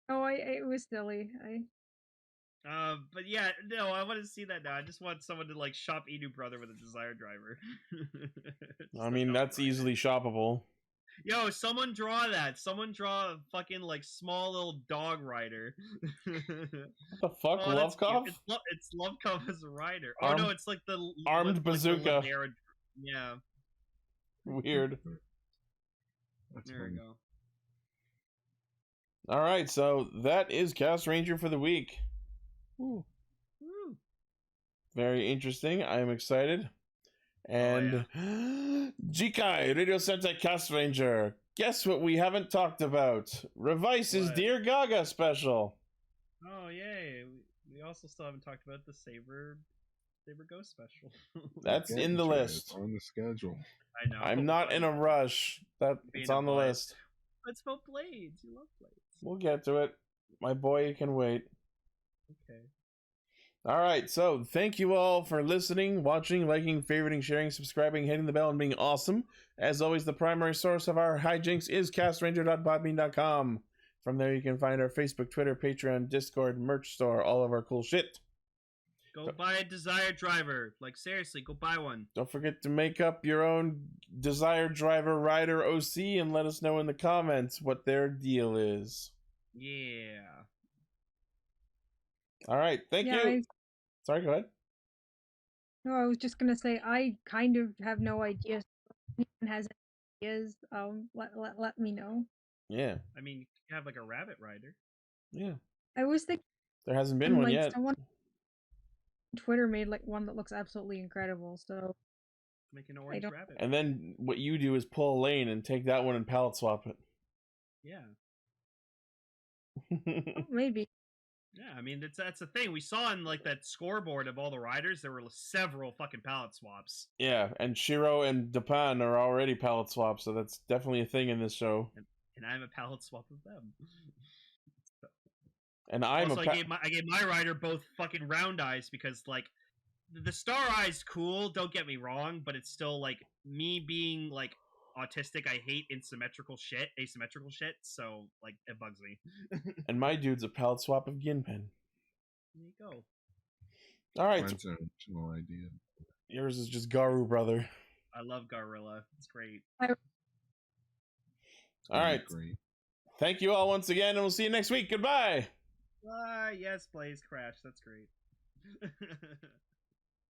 Oh, it was silly. But yeah, no, I want to see that now. I just want someone to like shop Inu brother with a Desire driver. I mean, that's easily shoppable. Yo, someone draw that. Someone draw a fucking like small little dog rider. What the fuck, Lovekov? It's Lovekov as a rider. Oh no, it's like the armed bazooka. Yeah. Weird. That's There funny. we go. All right, so that is Castranger for the week. Woo. Very interesting. I am excited. And Jikai, Radio Sentai Castranger. Guess what we haven't talked about? Revice's What? Dear Gaga special. Oh yay! We also still haven't talked about the Saber Ghost special. That's in the list. It's on the schedule. I know. I'm not in a rush. It's on the list. Let's vote Blades. You love Blades. We'll get to it. My boy can wait. Okay. All right, so thank you all for listening, watching, liking, favoriting, sharing, subscribing, hitting the bell, and being awesome. As always, the primary source of our hijinks is castranger.podbean.com. From there, you can find our Facebook, Twitter, Patreon, Discord, merch store, all of our cool shit. Go buy a Desire driver. Like, seriously, go buy one. Don't forget to make up your own Desire Driver Rider OC and let us know in the comments what their deal is. Yeah. All right, thank you. Sorry, go ahead. No, I was just gonna say I kind of have no idea. If anyone has ideas, let me know. Yeah. I mean, you can have like a rabbit rider. Yeah. I was thinking there hasn't been one yet. Someone on Twitter made like one that looks absolutely incredible. So make an orange rabbit. And then what you do is pull a lane and take that one and palette swap it. Yeah. Maybe. Yeah, I mean that's the thing we saw in like that scoreboard of all the riders. There were several fucking palette swaps. Yeah, and Shiro and Dapan are already palette swaps, so that's definitely a thing in this show. And I'm a palette swap of them. So. And I'm also, I gave my rider both fucking round eyes because like the star eyes cool. Don't get me wrong, but it's still like me being like autistic. I hate asymmetrical shit, so like it bugs me. And my dude's a palette swap of Ginpen. There you go. All right. Mine's an original idea. Yours is just Garu brother. I love Garilla. It's great. All right. Great. Thank you all once again, and we'll see you next week. Goodbye. Yes, Blaze Crash. That's great.